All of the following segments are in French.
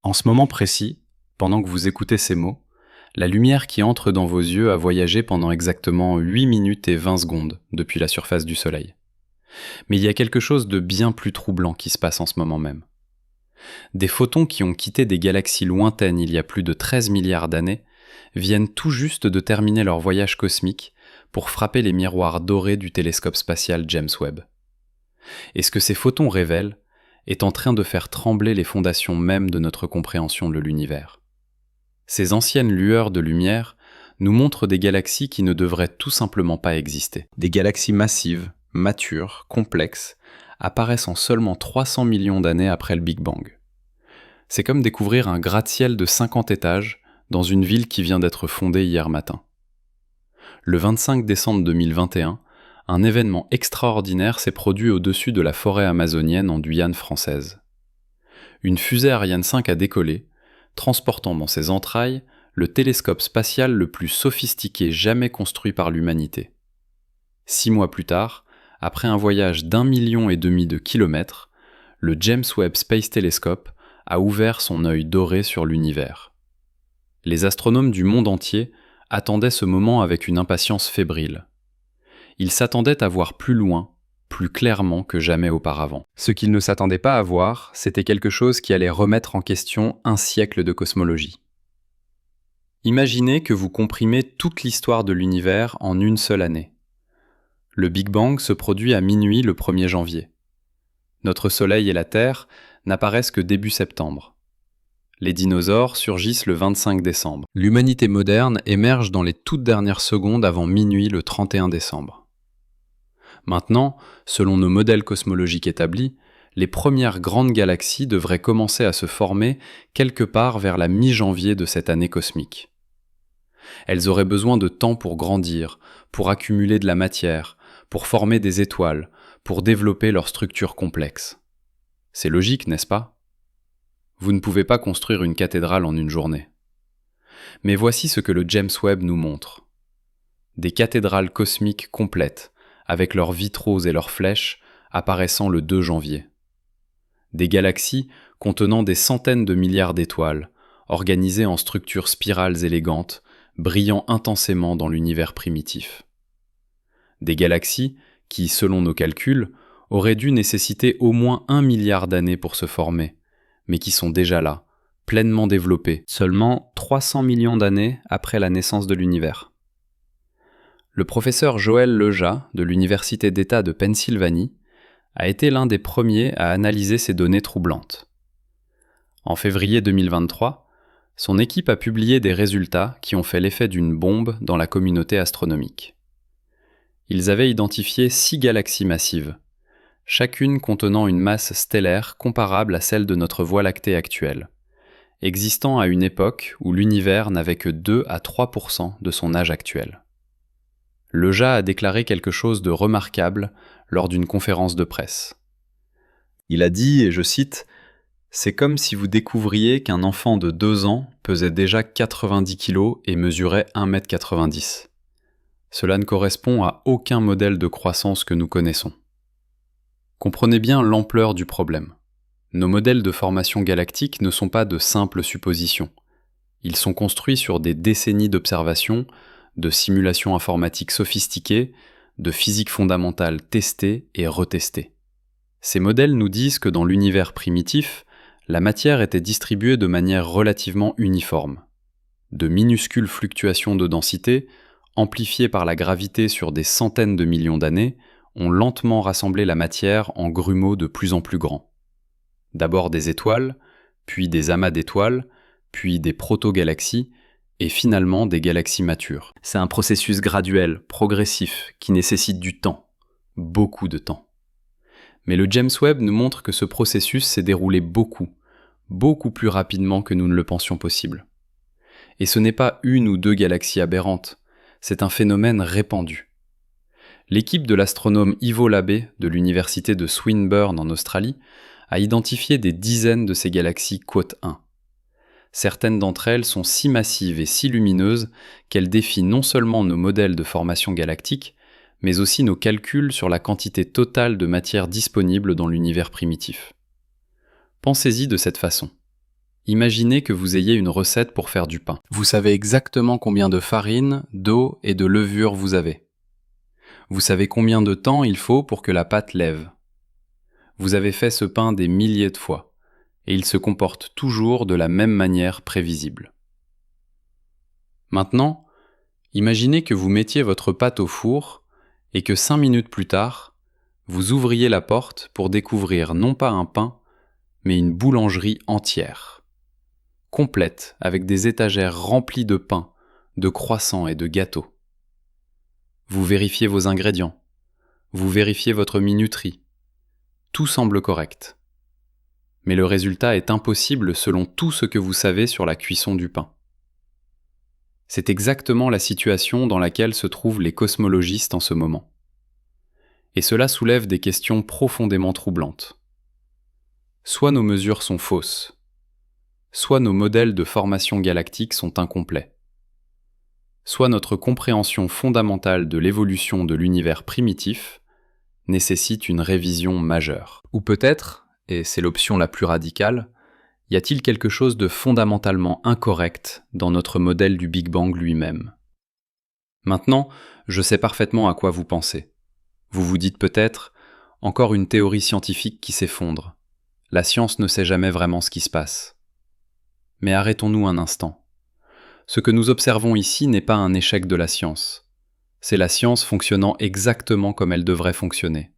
En ce moment précis, pendant que vous écoutez ces mots, la lumière qui entre dans vos yeux a voyagé pendant exactement 8 minutes et 20 secondes depuis la surface du Soleil. Mais il y a quelque chose de bien plus troublant qui se passe en ce moment même. Des photons qui ont quitté des galaxies lointaines il y a plus de 13 milliards d'années viennent tout juste de terminer leur voyage cosmique pour frapper les miroirs dorés du télescope spatial James Webb. Et ce que ces photons révèlent est en train de faire trembler les fondations mêmes de notre compréhension de l'univers. Ces anciennes lueurs de lumière nous montrent des galaxies qui ne devraient tout simplement pas exister. Des galaxies massives, matures, complexes, apparaissent en seulement 300 millions d'années après le Big Bang. C'est comme découvrir un gratte-ciel de 50 étages dans une ville qui vient d'être fondée hier matin. Le 25 décembre 2021, un événement extraordinaire s'est produit au-dessus de la forêt amazonienne en Guyane française. Une fusée Ariane 5 a décollé, transportant dans ses entrailles le télescope spatial le plus sophistiqué jamais construit par l'humanité. 6 mois plus tard, après un voyage d'1,5 million de kilomètres, le James Webb Space Telescope a ouvert son œil doré sur l'univers. Les astronomes du monde entier attendaient ce moment avec une impatience fébrile. Ils s'attendaient à voir plus loin, plus clairement que jamais auparavant. Ce qu'ils ne s'attendaient pas à voir, c'était quelque chose qui allait remettre en question un siècle de cosmologie. Imaginez que vous comprimez toute l'histoire de l'univers en une seule année. Le Big Bang se produit à minuit le 1er janvier. Notre Soleil et la Terre n'apparaissent que début septembre. Les dinosaures surgissent le 25 décembre. L'humanité moderne émerge dans les toutes dernières secondes avant minuit le 31 décembre. Maintenant, selon nos modèles cosmologiques établis, les premières grandes galaxies devraient commencer à se former quelque part vers la mi-janvier de cette année cosmique. Elles auraient besoin de temps pour grandir, pour accumuler de la matière, pour former des étoiles, pour développer leur structure complexe. C'est logique, n'est-ce pas ? Vous ne pouvez pas construire une cathédrale en une journée. Mais voici ce que le James Webb nous montre. Des cathédrales cosmiques complètes, avec leurs vitraux et leurs flèches, apparaissant le 2 janvier. Des galaxies contenant des centaines de milliards d'étoiles, organisées en structures spirales élégantes, brillant intensément dans l'univers primitif. Des galaxies qui, selon nos calculs, auraient dû nécessiter au moins 1 milliard d'années pour se former, mais qui sont déjà là, pleinement développées, seulement 300 millions d'années après la naissance de l'univers. Le professeur Joël Leja, de l'Université d'État de Pennsylvanie, a été l'un des premiers à analyser ces données troublantes. En février 2023, son équipe a publié des résultats qui ont fait l'effet d'une bombe dans la communauté astronomique. Ils avaient identifié 6 galaxies massives, chacune contenant une masse stellaire comparable à celle de notre Voie lactée actuelle, existant à une époque où l'univers n'avait que 2 à 3% de son âge actuel. Leja a déclaré quelque chose de remarquable lors d'une conférence de presse. Il a dit, et je cite, « C'est comme si vous découvriez qu'un enfant de 2 ans pesait déjà 90 kg et mesurait 1,90 m. Cela ne correspond à aucun modèle de croissance que nous connaissons. » Comprenez bien l'ampleur du problème. Nos modèles de formation galactique ne sont pas de simples suppositions. Ils sont construits sur des décennies d'observations, de simulations informatiques sophistiquées, de physique fondamentale testée et retestée. Ces modèles nous disent que dans l'univers primitif, la matière était distribuée de manière relativement uniforme. De minuscules fluctuations de densité, amplifiées par la gravité sur des centaines de millions d'années, ont lentement rassemblé la matière en grumeaux de plus en plus grands. D'abord des étoiles, puis des amas d'étoiles, puis des protogalaxies, et finalement des galaxies matures. C'est un processus graduel, progressif, qui nécessite du temps, beaucoup de temps. Mais le James Webb nous montre que ce processus s'est déroulé beaucoup plus rapidement que nous ne le pensions possible. Et ce n'est pas 1 ou 2 galaxies aberrantes, c'est un phénomène répandu. L'équipe de l'astronome Ivo Labbé de l'université de Swinburne en Australie a identifié des dizaines de ces galaxies Quot 1. Certaines d'entre elles sont si massives et si lumineuses qu'elles défient non seulement nos modèles de formation galactique, mais aussi nos calculs sur la quantité totale de matière disponible dans l'univers primitif. Pensez-y de cette façon. Imaginez que vous ayez une recette pour faire du pain. Vous savez exactement combien de farine, d'eau et de levure vous avez. Vous savez combien de temps il faut pour que la pâte lève. Vous avez fait ce pain des milliers de fois, et il se comporte toujours de la même manière prévisible. Maintenant, imaginez que vous mettiez votre pâte au four et que 5 minutes plus tard, vous ouvriez la porte pour découvrir non pas un pain, mais une boulangerie entière, complète avec des étagères remplies de pain, de croissants et de gâteaux. Vous vérifiez vos ingrédients, vous vérifiez votre minuterie. Tout semble correct. Mais le résultat est impossible selon tout ce que vous savez sur la cuisson du pain. C'est exactement la situation dans laquelle se trouvent les cosmologistes en ce moment. Et cela soulève des questions profondément troublantes. Soit nos mesures sont fausses, soit nos modèles de formation galactique sont incomplets, soit notre compréhension fondamentale de l'évolution de l'univers primitif nécessite une révision majeure. Ou peut-être, et c'est l'option la plus radicale, y a-t-il quelque chose de fondamentalement incorrect dans notre modèle du Big Bang lui-même? Maintenant, je sais parfaitement à quoi vous pensez. Vous vous dites peut-être, encore une théorie scientifique qui s'effondre. La science ne sait jamais vraiment ce qui se passe. Mais arrêtons-nous un instant. Ce que nous observons ici n'est pas un échec de la science. C'est la science fonctionnant exactement comme elle devrait fonctionner.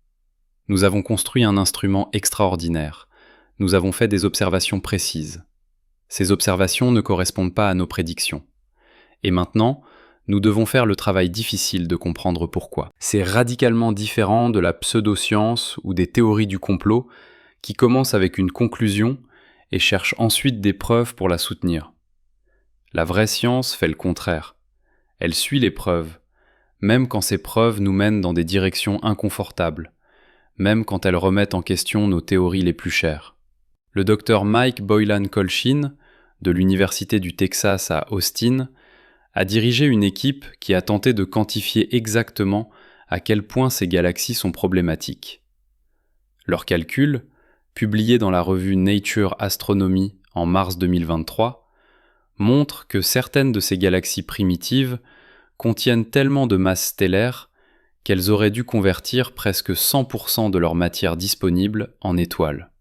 Nous avons construit un instrument extraordinaire. Nous avons fait des observations précises. Ces observations ne correspondent pas à nos prédictions. Et maintenant, nous devons faire le travail difficile de comprendre pourquoi. C'est radicalement différent de la pseudo-science ou des théories du complot qui commencent avec une conclusion et cherchent ensuite des preuves pour la soutenir. La vraie science fait le contraire. Elle suit les preuves, même quand ces preuves nous mènent dans des directions inconfortables, même quand elles remettent en question nos théories les plus chères. Le docteur Mike Boylan-Colchin, de l'Université du Texas à Austin, a dirigé une équipe qui a tenté de quantifier exactement à quel point ces galaxies sont problématiques. Leurs calculs, publiés dans la revue Nature Astronomy en mars 2023, montrent que certaines de ces galaxies primitives contiennent tellement de masse stellaire qu'elles auraient dû convertir presque 100% de leur matière disponible en étoiles.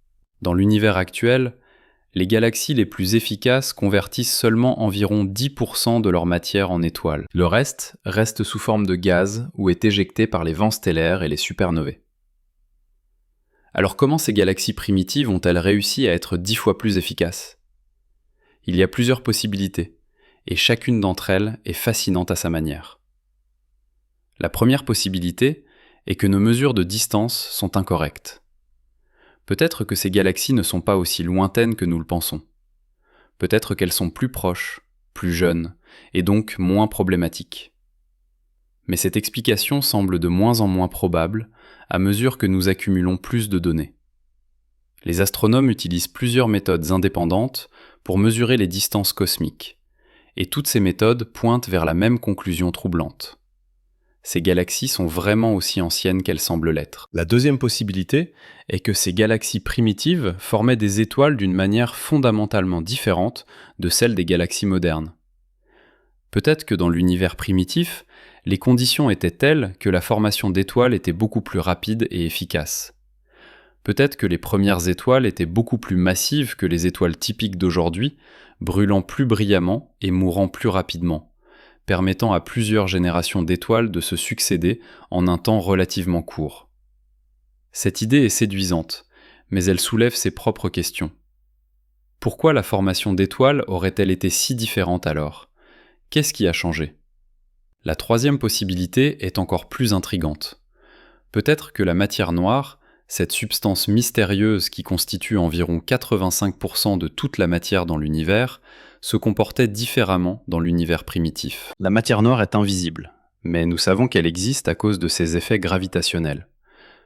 Dans l'univers actuel, les galaxies les plus efficaces convertissent seulement environ 10% de leur matière en étoiles. Le reste sous forme de gaz ou est éjecté par les vents stellaires et les supernovae. Alors comment ces galaxies primitives ont-elles réussi à être 10 fois plus efficaces? Il y a plusieurs possibilités, et chacune d'entre elles est fascinante à sa manière. La première possibilité est que nos mesures de distance sont incorrectes. Peut-être que ces galaxies ne sont pas aussi lointaines que nous le pensons. Peut-être qu'elles sont plus proches, plus jeunes, et donc moins problématiques. Mais cette explication semble de moins en moins probable à mesure que nous accumulons plus de données. Les astronomes utilisent plusieurs méthodes indépendantes pour mesurer les distances cosmiques, et toutes ces méthodes pointent vers la même conclusion troublante. Ces galaxies sont vraiment aussi anciennes qu'elles semblent l'être. La deuxième possibilité est que ces galaxies primitives formaient des étoiles d'une manière fondamentalement différente de celle des galaxies modernes. Peut-être que dans l'univers primitif, les conditions étaient telles que la formation d'étoiles était beaucoup plus rapide et efficace. Peut-être que les premières étoiles étaient beaucoup plus massives que les étoiles typiques d'aujourd'hui, brûlant plus brillamment et mourant plus rapidement, permettant à plusieurs générations d'étoiles de se succéder en un temps relativement court. Cette idée est séduisante, mais elle soulève ses propres questions. Pourquoi la formation d'étoiles aurait-elle été si différente alors? Qu'est-ce qui a changé? La troisième possibilité est encore plus intrigante. Peut-être que la matière noire, cette substance mystérieuse qui constitue environ 85% de toute la matière dans l'univers, se comportait différemment dans l'univers primitif. La matière noire est invisible, mais nous savons qu'elle existe à cause de ses effets gravitationnels.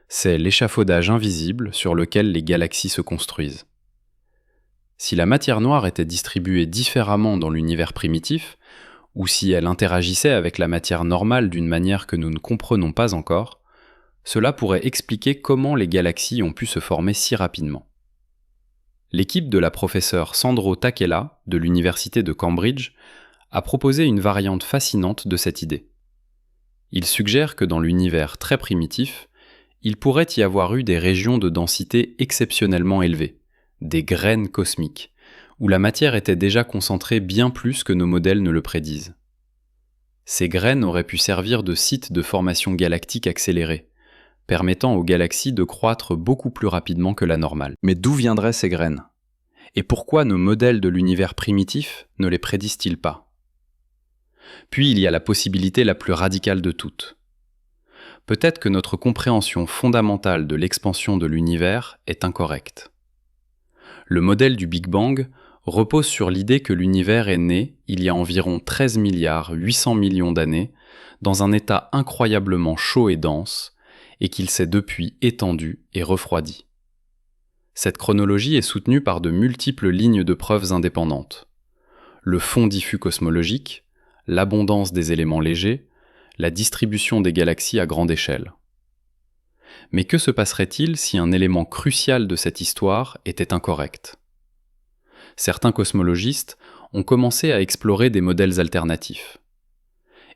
C'est l'échafaudage invisible sur lequel les galaxies se construisent. Si la matière noire était distribuée différemment dans l'univers primitif, ou si elle interagissait avec la matière normale d'une manière que nous ne comprenons pas encore, cela pourrait expliquer comment les galaxies ont pu se former si rapidement. L'équipe de la professeure Sandro Takela, de l'université de Cambridge, a proposé une variante fascinante de cette idée. Il suggère que dans l'univers très primitif, il pourrait y avoir eu des régions de densité exceptionnellement élevées, des graines cosmiques, où la matière était déjà concentrée bien plus que nos modèles ne le prédisent. Ces graines auraient pu servir de sites de formation galactique accélérée, permettant aux galaxies de croître beaucoup plus rapidement que la normale. Mais d'où viendraient ces graines ? Et pourquoi nos modèles de l'univers primitif ne les prédisent-ils pas ? Puis il y a la possibilité la plus radicale de toutes. Peut-être que notre compréhension fondamentale de l'expansion de l'univers est incorrecte. Le modèle du Big Bang repose sur l'idée que l'univers est né il y a environ 13 milliards 800 millions d'années dans un état incroyablement chaud et dense et qu'il s'est depuis étendu et refroidi. Cette chronologie est soutenue par de multiples lignes de preuves indépendantes. Le fond diffus cosmologique, l'abondance des éléments légers, la distribution des galaxies à grande échelle. Mais que se passerait-il si un élément crucial de cette histoire était incorrect ? Certains cosmologistes ont commencé à explorer des modèles alternatifs.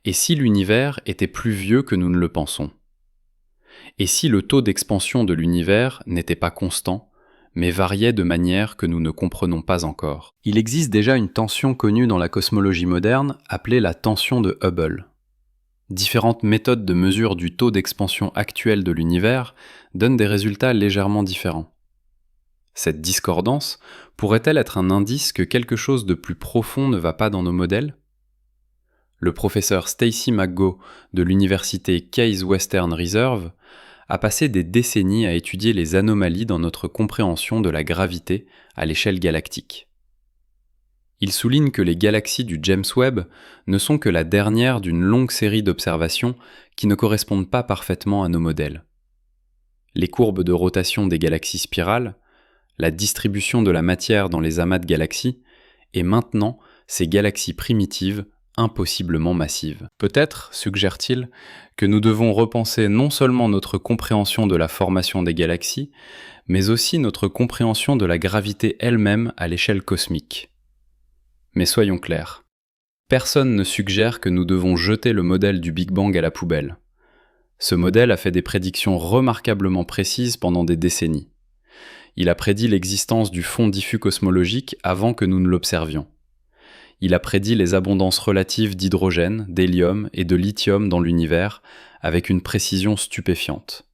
Et si l'univers était plus vieux que nous ne le pensons ? Et si le taux d'expansion de l'univers n'était pas constant, mais variait de manière que nous ne comprenons pas encore. Il existe déjà une tension connue dans la cosmologie moderne, appelée la tension de Hubble. Différentes méthodes de mesure du taux d'expansion actuel de l'univers donnent des résultats légèrement différents. Cette discordance pourrait-elle être un indice que quelque chose de plus profond ne va pas dans nos modèles ? Le professeur Stacy McGough de l'université Case Western Reserve a passé des décennies à étudier les anomalies dans notre compréhension de la gravité à l'échelle galactique. Il souligne que les galaxies du James Webb ne sont que la dernière d'une longue série d'observations qui ne correspondent pas parfaitement à nos modèles. Les courbes de rotation des galaxies spirales, la distribution de la matière dans les amas de galaxies, et maintenant ces galaxies primitives impossiblement massives. Peut-être, suggère-t-il, que nous devons repenser non seulement notre compréhension de la formation des galaxies, mais aussi notre compréhension de la gravité elle-même à l'échelle cosmique. Mais soyons clairs, personne ne suggère que nous devons jeter le modèle du Big Bang à la poubelle. Ce modèle a fait des prédictions remarquablement précises pendant des décennies. Il a prédit l'existence du fond diffus cosmologique avant que nous ne l'observions. Il a prédit les abondances relatives d'hydrogène, d'hélium et de lithium dans l'univers avec une précision stupéfiante.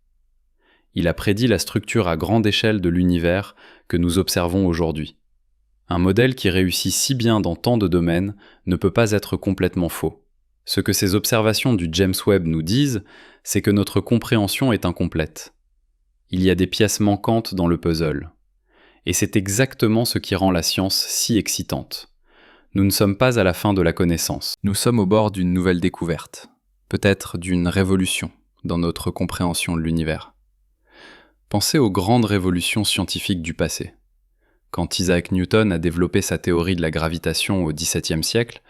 Il a prédit la structure à grande échelle de l'univers que nous observons aujourd'hui. Un modèle qui réussit si bien dans tant de domaines ne peut pas être complètement faux. Ce que ces observations du James Webb nous disent, c'est que notre compréhension est incomplète. Il y a des pièces manquantes dans le puzzle. Et c'est exactement ce qui rend la science si excitante. Nous ne sommes pas à la fin de la connaissance. Nous sommes au bord d'une nouvelle découverte, peut-être d'une révolution dans notre compréhension de l'univers. Pensez aux grandes révolutions scientifiques du passé. Quand Isaac Newton a développé sa théorie de la gravitation au XVIIe siècle,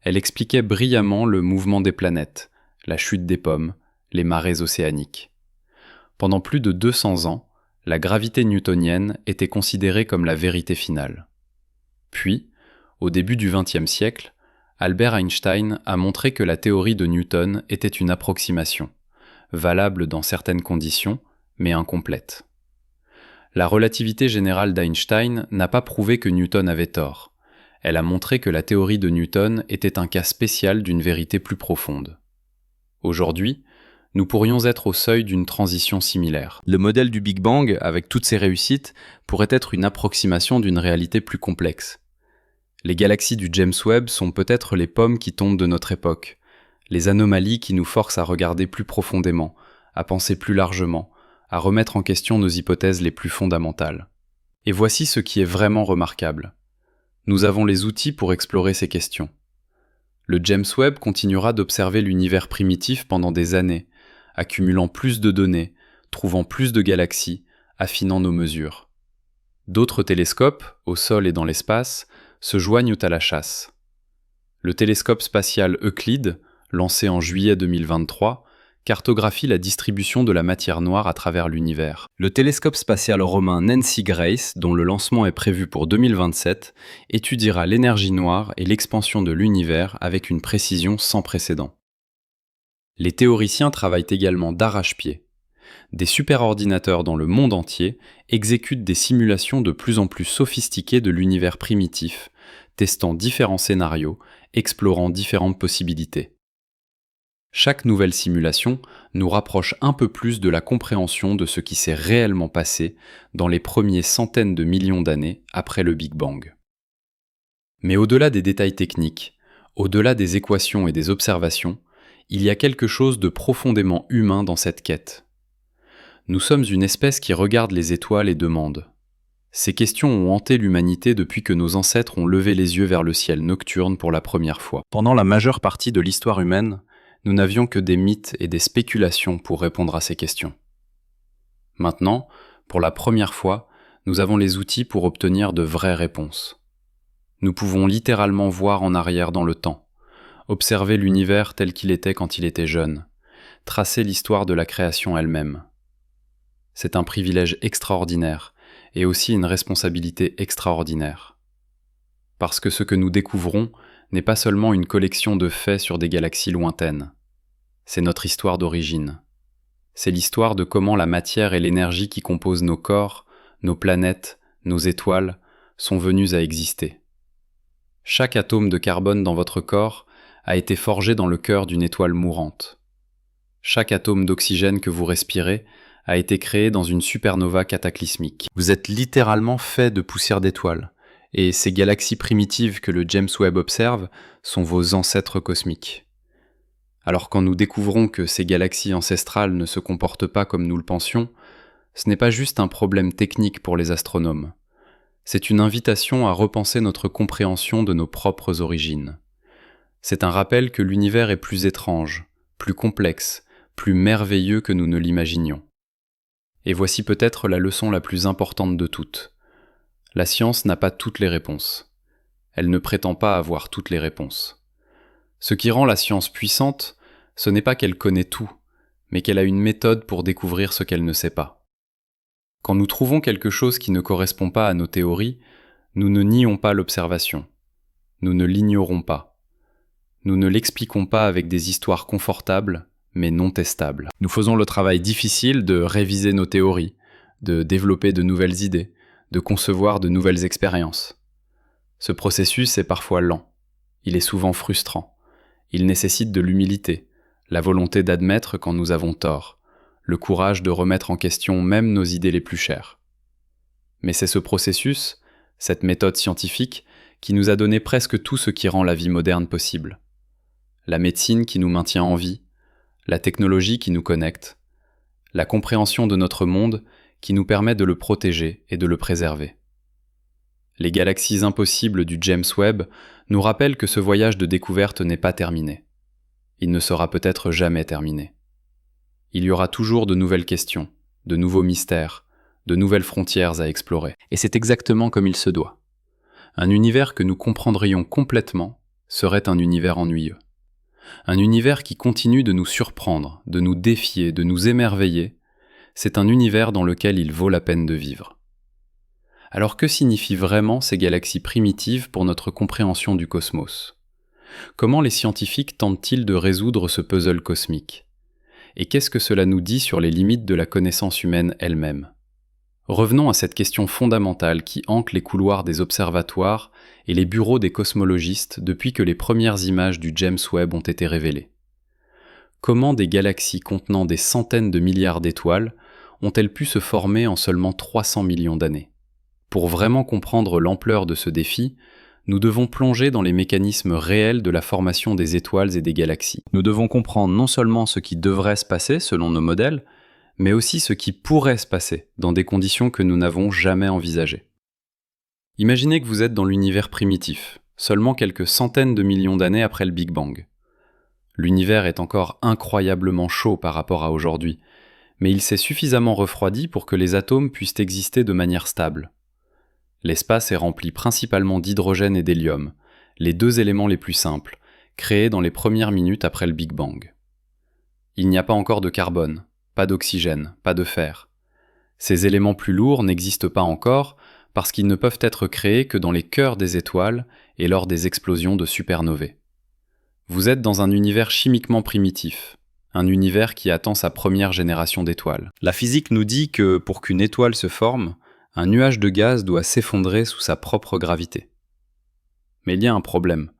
elle expliquait brillamment le mouvement des planètes, la chute des pommes, les marées océaniques. Pendant plus de 200 ans, la gravité newtonienne était considérée comme la vérité finale. Puis, au début du XXe siècle, Albert Einstein a montré que la théorie de Newton était une approximation, valable dans certaines conditions, mais incomplète. La relativité générale d'Einstein n'a pas prouvé que Newton avait tort. Elle a montré que la théorie de Newton était un cas spécial d'une vérité plus profonde. Aujourd'hui, nous pourrions être au seuil d'une transition similaire. Le modèle du Big Bang, avec toutes ses réussites, pourrait être une approximation d'une réalité plus complexe. Les galaxies du James Webb sont peut-être les pommes qui tombent de notre époque, les anomalies qui nous forcent à regarder plus profondément, à penser plus largement, à remettre en question nos hypothèses les plus fondamentales. Et voici ce qui est vraiment remarquable. Nous avons les outils pour explorer ces questions. Le James Webb continuera d'observer l'univers primitif pendant des années, accumulant plus de données, trouvant plus de galaxies, affinant nos mesures. D'autres télescopes, au sol et dans l'espace, se joignent à la chasse. Le télescope spatial Euclide, lancé en juillet 2023, cartographie la distribution de la matière noire à travers l'univers. Le télescope spatial romain Nancy Grace, dont le lancement est prévu pour 2027, étudiera l'énergie noire et l'expansion de l'univers avec une précision sans précédent. Les théoriciens travaillent également d'arrache-pied. Des superordinateurs dans le monde entier exécutent des simulations de plus en plus sophistiquées de l'univers primitif, testant différents scénarios, explorant différentes possibilités. Chaque nouvelle simulation nous rapproche un peu plus de la compréhension de ce qui s'est réellement passé dans les premiers centaines de millions d'années après le Big Bang. Mais au-delà des détails techniques, au-delà des équations et des observations, il y a quelque chose de profondément humain dans cette quête. Nous sommes une espèce qui regarde les étoiles et demande. Ces questions ont hanté l'humanité depuis que nos ancêtres ont levé les yeux vers le ciel nocturne pour la première fois. Pendant la majeure partie de l'histoire humaine, nous n'avions que des mythes et des spéculations pour répondre à ces questions. Maintenant, pour la première fois, nous avons les outils pour obtenir de vraies réponses. Nous pouvons littéralement voir en arrière dans le temps, observer l'univers tel qu'il était quand il était jeune, tracer l'histoire de la création elle-même. C'est un privilège extraordinaire et aussi une responsabilité extraordinaire. Parce que ce que nous découvrons n'est pas seulement une collection de faits sur des galaxies lointaines. C'est notre histoire d'origine. C'est l'histoire de comment la matière et l'énergie qui composent nos corps, nos planètes, nos étoiles, sont venues à exister. Chaque atome de carbone dans votre corps a été forgé dans le cœur d'une étoile mourante. Chaque atome d'oxygène que vous respirez a été créé dans une supernova cataclysmique. Vous êtes littéralement fait de poussière d'étoiles, et ces galaxies primitives que le James Webb observe sont vos ancêtres cosmiques. Alors quand nous découvrons que ces galaxies ancestrales ne se comportent pas comme nous le pensions, ce n'est pas juste un problème technique pour les astronomes. C'est une invitation à repenser notre compréhension de nos propres origines. C'est un rappel que l'univers est plus étrange, plus complexe, plus merveilleux que nous ne l'imaginions. Et voici peut-être la leçon la plus importante de toutes. La science n'a pas toutes les réponses. Elle ne prétend pas avoir toutes les réponses. Ce qui rend la science puissante, ce n'est pas qu'elle connaît tout, mais qu'elle a une méthode pour découvrir ce qu'elle ne sait pas. Quand nous trouvons quelque chose qui ne correspond pas à nos théories, nous ne nions pas l'observation. Nous ne l'ignorons pas. Nous ne l'expliquons pas avec des histoires confortables, mais non testables. Nous faisons le travail difficile de réviser nos théories, de développer de nouvelles idées, de concevoir de nouvelles expériences. Ce processus est parfois lent. Il est souvent frustrant. Il nécessite de l'humilité, la volonté d'admettre quand nous avons tort, le courage de remettre en question même nos idées les plus chères. Mais c'est ce processus, cette méthode scientifique, qui nous a donné presque tout ce qui rend la vie moderne possible. La médecine qui nous maintient en vie, la technologie qui nous connecte, la compréhension de notre monde qui nous permet de le protéger et de le préserver. Les galaxies impossibles du James Webb nous rappellent que ce voyage de découverte n'est pas terminé. Il ne sera peut-être jamais terminé. Il y aura toujours de nouvelles questions, de nouveaux mystères, de nouvelles frontières à explorer. Et c'est exactement comme il se doit. Un univers que nous comprendrions complètement serait un univers ennuyeux. Un univers qui continue de nous surprendre, de nous défier, de nous émerveiller, c'est un univers dans lequel il vaut la peine de vivre. Alors que signifient vraiment ces galaxies primitives pour notre compréhension du cosmos ? Comment les scientifiques tentent-ils de résoudre ce puzzle cosmique ? Et qu'est-ce que cela nous dit sur les limites de la connaissance humaine elle-même ? Revenons à cette question fondamentale qui hante les couloirs des observatoires et les bureaux des cosmologistes depuis que les premières images du James Webb ont été révélées. Comment des galaxies contenant des centaines de milliards d'étoiles ont-elles pu se former en seulement 300 millions d'années ? Pour vraiment comprendre l'ampleur de ce défi, nous devons plonger dans les mécanismes réels de la formation des étoiles et des galaxies. Nous devons comprendre non seulement ce qui devrait se passer selon nos modèles, mais aussi ce qui pourrait se passer dans des conditions que nous n'avons jamais envisagées. Imaginez que vous êtes dans l'univers primitif, seulement quelques centaines de millions d'années après le Big Bang. L'univers est encore incroyablement chaud par rapport à aujourd'hui, mais il s'est suffisamment refroidi pour que les atomes puissent exister de manière stable. L'espace est rempli principalement d'hydrogène et d'hélium, les deux éléments les plus simples, créés dans les premières minutes après le Big Bang. Il n'y a pas encore de carbone, pas d'oxygène, pas de fer. Ces éléments plus lourds n'existent pas encore parce qu'ils ne peuvent être créés que dans les cœurs des étoiles et lors des explosions de supernovae. Vous êtes dans un univers chimiquement primitif, un univers qui attend sa première génération d'étoiles. La physique nous dit que pour qu'une étoile se forme, un nuage de gaz doit s'effondrer sous sa propre gravité. Mais il y a un problème.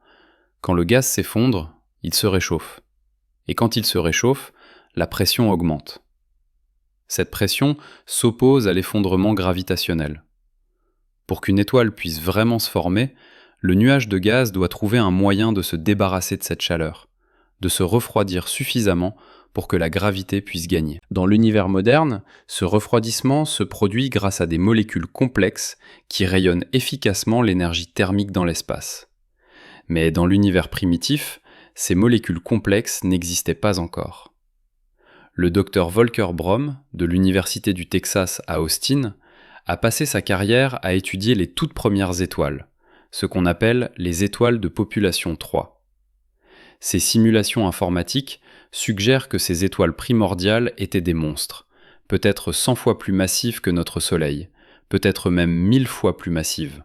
Quand le gaz s'effondre, il se réchauffe. Et quand il se réchauffe, la pression augmente. Cette pression s'oppose à l'effondrement gravitationnel. Pour qu'une étoile puisse vraiment se former, le nuage de gaz doit trouver un moyen de se débarrasser de cette chaleur, de se refroidir suffisamment pour que la gravité puisse gagner. Dans l'univers moderne, ce refroidissement se produit grâce à des molécules complexes qui rayonnent efficacement l'énergie thermique dans l'espace. Mais dans l'univers primitif, ces molécules complexes n'existaient pas encore. Le docteur Volker Bromm, de l'Université du Texas à Austin, a passé sa carrière à étudier les toutes premières étoiles, ce qu'on appelle les étoiles de population 3. Ces simulations informatiques suggèrent que ces étoiles primordiales étaient des monstres, peut-être 100 fois plus massives que notre Soleil, peut-être même 1000 fois plus massives.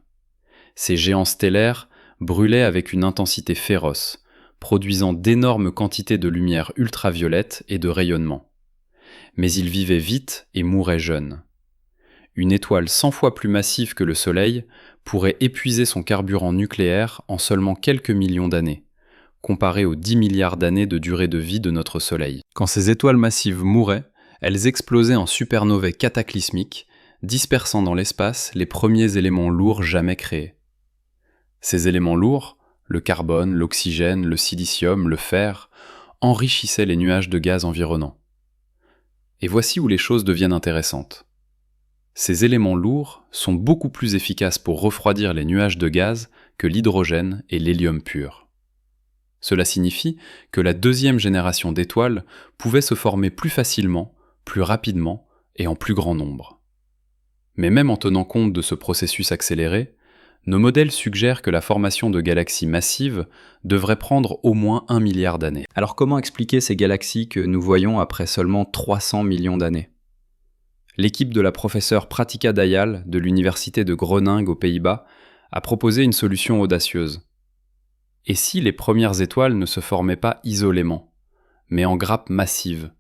Ces géants stellaires brûlaient avec une intensité féroce, produisant d'énormes quantités de lumière ultraviolette et de rayonnement. Mais ils vivaient vite et mouraient jeunes. Une étoile 100 fois plus massive que le Soleil pourrait épuiser son carburant nucléaire en seulement quelques millions d'années, comparé aux 10 milliards d'années de durée de vie de notre Soleil. Quand ces étoiles massives mouraient, elles explosaient en supernovae cataclysmiques, dispersant dans l'espace les premiers éléments lourds jamais créés. Ces éléments lourds, le carbone, l'oxygène, le silicium, le fer, enrichissaient les nuages de gaz environnants. Et voici où les choses deviennent intéressantes. Ces éléments lourds sont beaucoup plus efficaces pour refroidir les nuages de gaz que l'hydrogène et l'hélium pur. Cela signifie que la deuxième génération d'étoiles pouvait se former plus facilement, plus rapidement et en plus grand nombre. Mais même en tenant compte de ce processus accéléré, nos modèles suggèrent que la formation de galaxies massives devrait prendre au moins 1 milliard d'années. Alors comment expliquer ces galaxies que nous voyons après seulement 300 millions d'années ? L'équipe de la professeure Pratika Dayal de l'université de Groningue aux Pays-Bas a proposé une solution audacieuse. Et si les premières étoiles ne se formaient pas isolément, mais en grappes massives,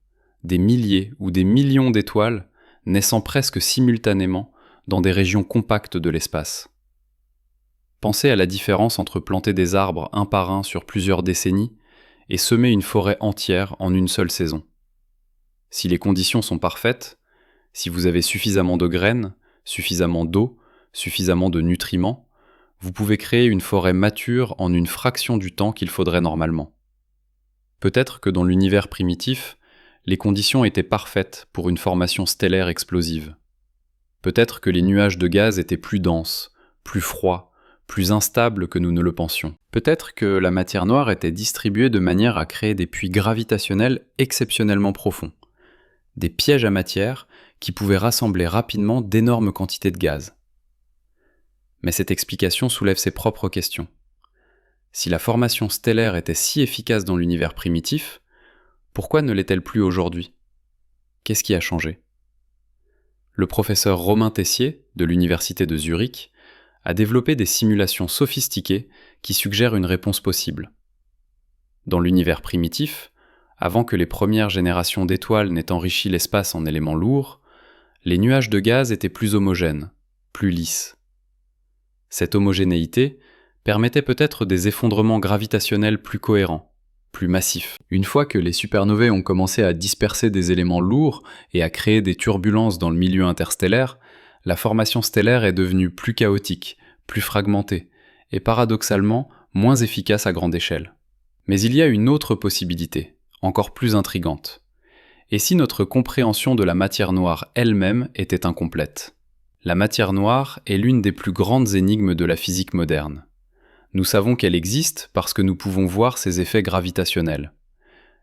des milliers ou des millions d'étoiles naissant presque simultanément dans des régions compactes de l'espace ? Pensez à la différence entre planter des arbres un par un sur plusieurs décennies et semer une forêt entière en une seule saison. Si les conditions sont parfaites, si vous avez suffisamment de graines, suffisamment d'eau, suffisamment de nutriments, vous pouvez créer une forêt mature en une fraction du temps qu'il faudrait normalement. Peut-être que dans l'univers primitif, les conditions étaient parfaites pour une formation stellaire explosive. Peut-être que les nuages de gaz étaient plus denses, plus froids, plus instables que nous ne le pensions. Peut-être que la matière noire était distribuée de manière à créer des puits gravitationnels exceptionnellement profonds, des pièges à matière qui pouvaient rassembler rapidement d'énormes quantités de gaz. Mais cette explication soulève ses propres questions. Si la formation stellaire était si efficace dans l'univers primitif, pourquoi ne l'est-elle plus aujourd'hui ? Qu'est-ce qui a changé ? Le professeur Romain Tessier, de l'université de Zurich, a développé des simulations sophistiquées qui suggèrent une réponse possible. Dans l'univers primitif, avant que les premières générations d'étoiles n'aient enrichi l'espace en éléments lourds, les nuages de gaz étaient plus homogènes, plus lisses. Cette homogénéité permettait peut-être des effondrements gravitationnels plus cohérents, plus massifs. Une fois que les supernovae ont commencé à disperser des éléments lourds et à créer des turbulences dans le milieu interstellaire, la formation stellaire est devenue plus chaotique, plus fragmentée, et paradoxalement moins efficace à grande échelle. Mais il y a une autre possibilité, encore plus intrigante. Et si notre compréhension de la matière noire elle-même était incomplète ? La matière noire est l'une des plus grandes énigmes de la physique moderne. Nous savons qu'elle existe parce que nous pouvons voir ses effets gravitationnels.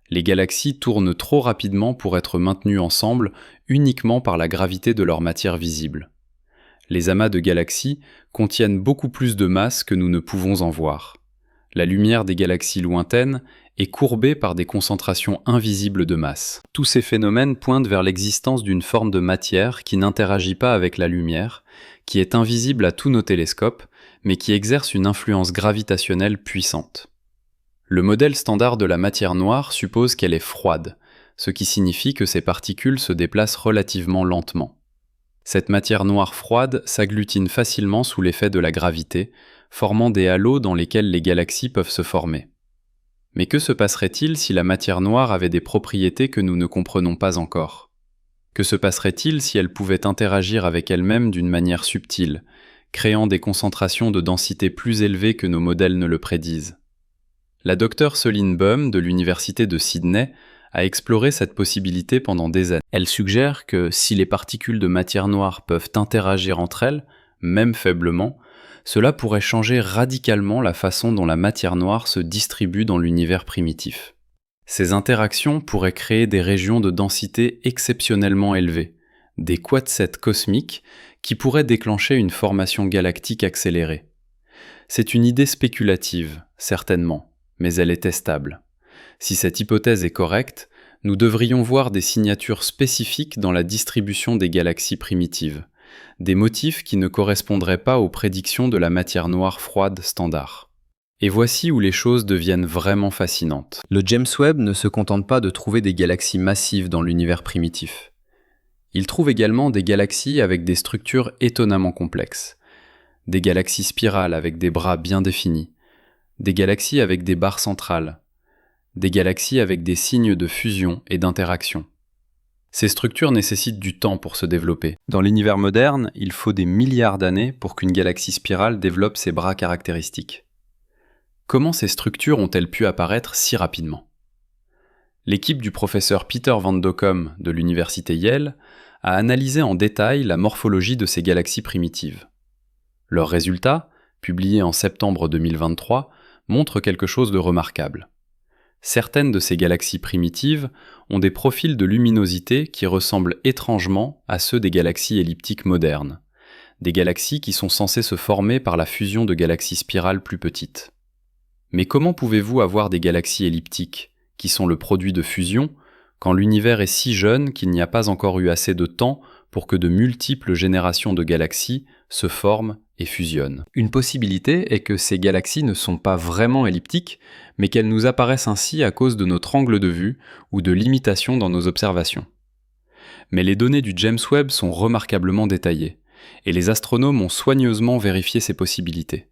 Les galaxies tournent trop rapidement pour être maintenues ensemble uniquement par la gravité de leur matière visible. Les amas de galaxies contiennent beaucoup plus de masse que nous ne pouvons en voir. la lumière des galaxies lointaines, est courbée par des concentrations invisibles de masse. Tous ces phénomènes pointent vers l'existence d'une forme de matière qui n'interagit pas avec la lumière, qui est invisible à tous nos télescopes, mais qui exerce une influence gravitationnelle puissante. Le modèle standard de la matière noire suppose qu'elle est froide, ce qui signifie que ses particules se déplacent relativement lentement. Cette matière noire froide s'agglutine facilement sous l'effet de la gravité, formant des halos dans lesquels les galaxies peuvent se former. Mais que se passerait-il si la matière noire avait des propriétés que nous ne comprenons pas encore ? Que se passerait-il si elle pouvait interagir avec elle-même d'une manière subtile, créant des concentrations de densité plus élevées que nos modèles ne le prédisent ? La docteure Celine Boehm de l'Université de Sydney a exploré cette possibilité pendant des années. Elle suggère que si les particules de matière noire peuvent interagir entre elles, même faiblement, cela pourrait changer radicalement la façon dont la matière noire se distribue dans l'univers primitif. Ces interactions pourraient créer des régions de densité exceptionnellement élevées, des quadsets cosmiques qui pourraient déclencher une formation galactique accélérée. C'est une idée spéculative, certainement, mais elle est testable. Si cette hypothèse est correcte, nous devrions voir des signatures spécifiques dans la distribution des galaxies primitives, des motifs qui ne correspondraient pas aux prédictions de la matière noire froide standard. Et voici où les choses deviennent vraiment fascinantes. Le James Webb ne se contente pas de trouver des galaxies massives dans l'univers primitif. Il trouve également des galaxies avec des structures étonnamment complexes, des galaxies spirales avec des bras bien définis, des galaxies avec des barres centrales, des galaxies avec des signes de fusion et d'interaction. Ces structures nécessitent du temps pour se développer. Dans l'univers moderne, il faut des milliards d'années pour qu'une galaxie spirale développe ses bras caractéristiques. Comment ces structures ont-elles pu apparaître si rapidement ? L'équipe du professeur Peter Van Dokkum de l'université Yale a analysé en détail la morphologie de ces galaxies primitives. Leurs résultats, publiés en septembre 2023, montrent quelque chose de remarquable. Certaines de ces galaxies primitives ont des profils de luminosité qui ressemblent étrangement à ceux des galaxies elliptiques modernes, des galaxies qui sont censées se former par la fusion de galaxies spirales plus petites. Mais comment pouvez-vous avoir des galaxies elliptiques, qui sont le produit de fusion, quand l'univers est si jeune qu'il n'y a pas encore eu assez de temps pour que de multiples générations de galaxies se forment et fusionnent ? Une possibilité est que ces galaxies ne sont pas vraiment elliptiques, mais qu'elles nous apparaissent ainsi à cause de notre angle de vue ou de limitations dans nos observations. Mais les données du James Webb sont remarquablement détaillées, et les astronomes ont soigneusement vérifié ces possibilités.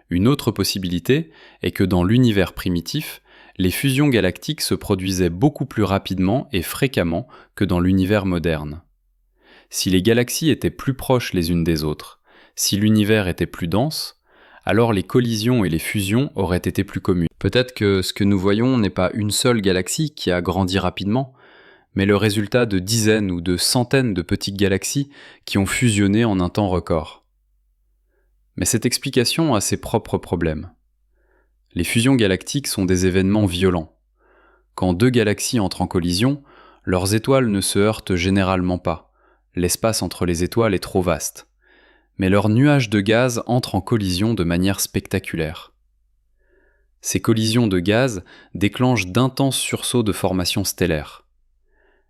Une autre possibilité est que dans l'univers primitif, les fusions galactiques se produisaient beaucoup plus rapidement et fréquemment que dans l'univers moderne. Si les galaxies étaient plus proches les unes des autres, si l'univers était plus dense, alors les collisions et les fusions auraient été plus communes. Peut-être que ce que nous voyons n'est pas une seule galaxie qui a grandi rapidement, mais le résultat de dizaines ou de centaines de petites galaxies qui ont fusionné en un temps record. Mais cette explication a ses propres problèmes. Les fusions galactiques sont des événements violents. Quand deux galaxies entrent en collision, leurs étoiles ne se heurtent généralement pas. L'espace entre les étoiles est trop vaste. Mais leurs nuages de gaz entrent en collision de manière spectaculaire. Ces collisions de gaz déclenchent d'intenses sursauts de formation stellaire.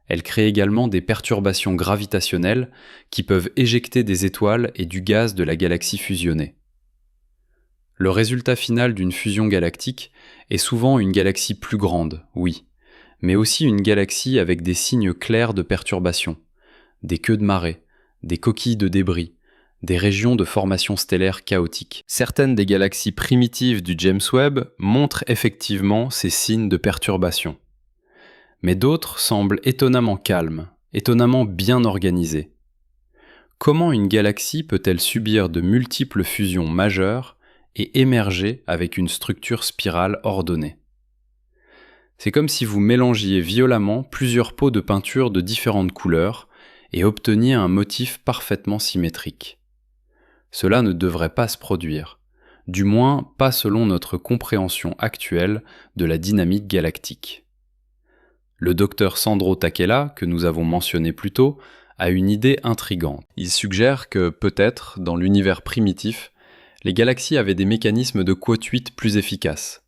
Elles créent également des perturbations gravitationnelles qui peuvent éjecter des étoiles et du gaz de la galaxie fusionnée. Le résultat final d'une fusion galactique est souvent une galaxie plus grande, oui, mais aussi une galaxie avec des signes clairs de perturbation, des queues de marée, des coquilles de débris, des régions de formation stellaire chaotiques. Certaines des galaxies primitives du James Webb montrent effectivement ces signes de perturbation. Mais d'autres semblent étonnamment calmes, étonnamment bien organisées. Comment une galaxie peut-elle subir de multiples fusions majeures et émerger avec une structure spirale ordonnée ? C'est comme si vous mélangiez violemment plusieurs pots de peinture de différentes couleurs et obteniez un motif parfaitement symétrique. Cela ne devrait pas se produire, du moins pas selon notre compréhension actuelle de la dynamique galactique. Le docteur Sandro Takela, que nous avons mentionné plus tôt, a une idée intrigante. Il suggère que peut-être, dans l'univers primitif, les galaxies avaient des mécanismes de quote-8 plus efficaces.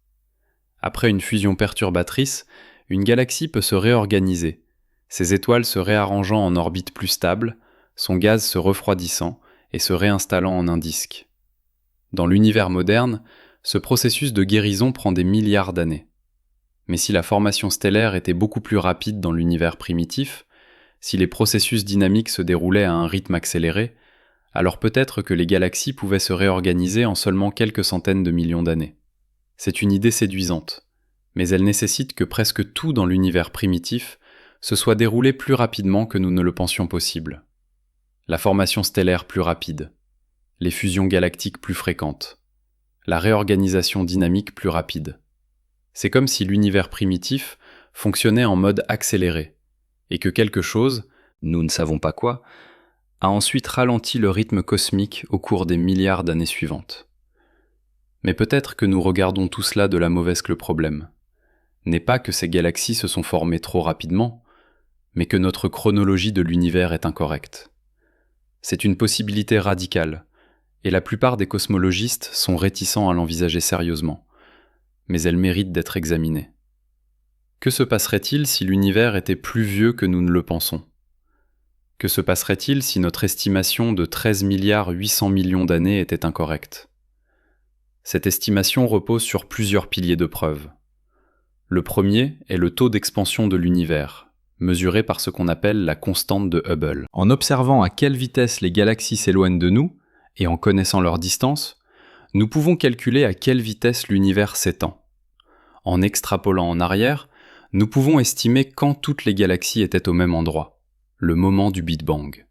Après une fusion perturbatrice, une galaxie peut se réorganiser, ses étoiles se réarrangeant en orbite plus stable, son gaz se refroidissant et se réinstallant en un disque. Dans l'univers moderne, ce processus de guérison prend des milliards d'années. Mais si la formation stellaire était beaucoup plus rapide dans l'univers primitif, si les processus dynamiques se déroulaient à un rythme accéléré, alors peut-être que les galaxies pouvaient se réorganiser en seulement quelques centaines de millions d'années. C'est une idée séduisante, mais elle nécessite que presque tout dans l'univers primitif se soit déroulé plus rapidement que nous ne le pensions possible. La formation stellaire plus rapide, les fusions galactiques plus fréquentes, la réorganisation dynamique plus rapide. C'est comme si l'univers primitif fonctionnait en mode accéléré, et que quelque chose, nous ne savons pas quoi, a ensuite ralenti le rythme cosmique au cours des milliards d'années suivantes. Mais peut-être que nous regardons tout cela de la mauvaise que le problème n'est pas que ces galaxies se sont formées trop rapidement, mais que notre chronologie de l'univers est incorrecte. C'est une possibilité radicale, et la plupart des cosmologistes sont réticents à l'envisager sérieusement, mais elle mérite d'être examinée. Que se passerait-il si l'univers était plus vieux que nous ne le pensons ? Que se passerait-il si notre estimation de 13,8 milliards d'années était incorrecte ? Cette estimation repose sur plusieurs piliers de preuve. Le premier est le taux d'expansion de l'univers, mesuré par ce qu'on appelle la constante de Hubble. En observant à quelle vitesse les galaxies s'éloignent de nous, et en connaissant leur distance, nous pouvons calculer à quelle vitesse l'univers s'étend. En extrapolant en arrière, nous pouvons estimer quand toutes les galaxies étaient au même endroit, le moment du Big Bang.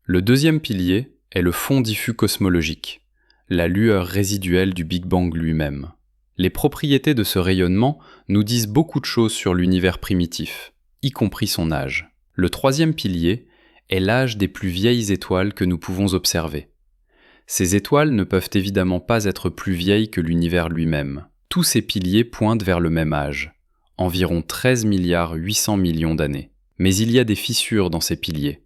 Le deuxième pilier est le fond diffus cosmologique, la lueur résiduelle du Big Bang lui-même. Les propriétés de ce rayonnement nous disent beaucoup de choses sur l'univers primitif, y compris son âge. Le troisième pilier est l'âge des plus vieilles étoiles que nous pouvons observer. Ces étoiles ne peuvent évidemment pas être plus vieilles que l'univers lui-même. Tous ces piliers pointent vers le même âge, environ 13,8 milliards d'années. Mais il y a des fissures dans ces piliers.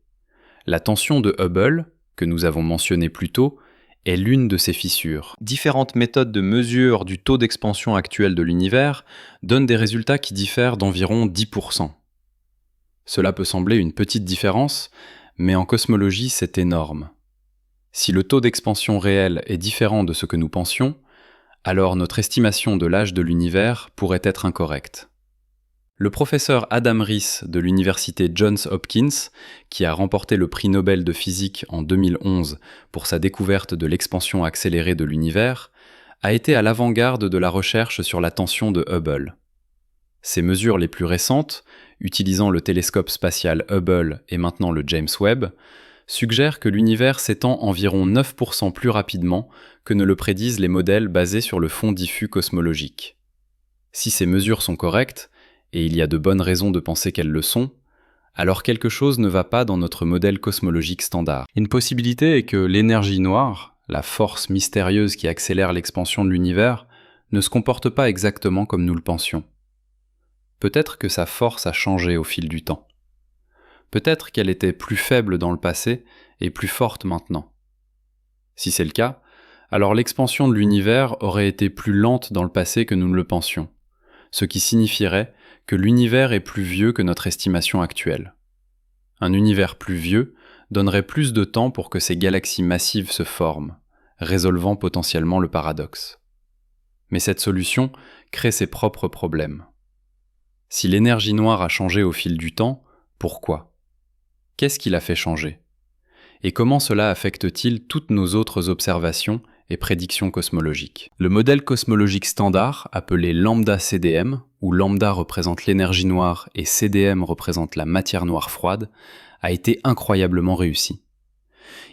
La tension de Hubble, que nous avons mentionnée plus tôt, est l'une de ces fissures. Différentes méthodes de mesure du taux d'expansion actuel de l'univers donnent des résultats qui diffèrent d'environ 10%. Cela peut sembler une petite différence, mais en cosmologie c'est énorme. Si le taux d'expansion réel est différent de ce que nous pensions, alors notre estimation de l'âge de l'univers pourrait être incorrecte. Le professeur Adam Riess de l'université Johns Hopkins, qui a remporté le prix Nobel de physique en 2011 pour sa découverte de l'expansion accélérée de l'univers, a été à l'avant-garde de la recherche sur la tension de Hubble. Ses mesures les plus récentes, utilisant le télescope spatial Hubble et maintenant le James Webb, suggèrent que l'univers s'étend environ 9% plus rapidement que ne le prédisent les modèles basés sur le fond diffus cosmologique. Si ces mesures sont correctes, et il y a de bonnes raisons de penser qu'elles le sont, alors quelque chose ne va pas dans notre modèle cosmologique standard. Une possibilité est que l'énergie noire, la force mystérieuse qui accélère l'expansion de l'univers, ne se comporte pas exactement comme nous le pensions. Peut-être que sa force a changé au fil du temps. Peut-être qu'elle était plus faible dans le passé et plus forte maintenant. Si c'est le cas, alors l'expansion de l'univers aurait été plus lente dans le passé que nous ne le pensions, ce qui signifierait que l'univers est plus vieux que notre estimation actuelle. Un univers plus vieux donnerait plus de temps pour que ces galaxies massives se forment, résolvant potentiellement le paradoxe. Mais cette solution crée ses propres problèmes. Si l'énergie noire a changé au fil du temps, pourquoi ? Qu'est-ce qui l'a fait changer ? Et comment cela affecte-t-il toutes nos autres observations et prédictions cosmologiques ? Le modèle cosmologique standard, appelé lambda-CDM, où lambda représente l'énergie noire et CDM représente la matière noire froide, a été incroyablement réussi.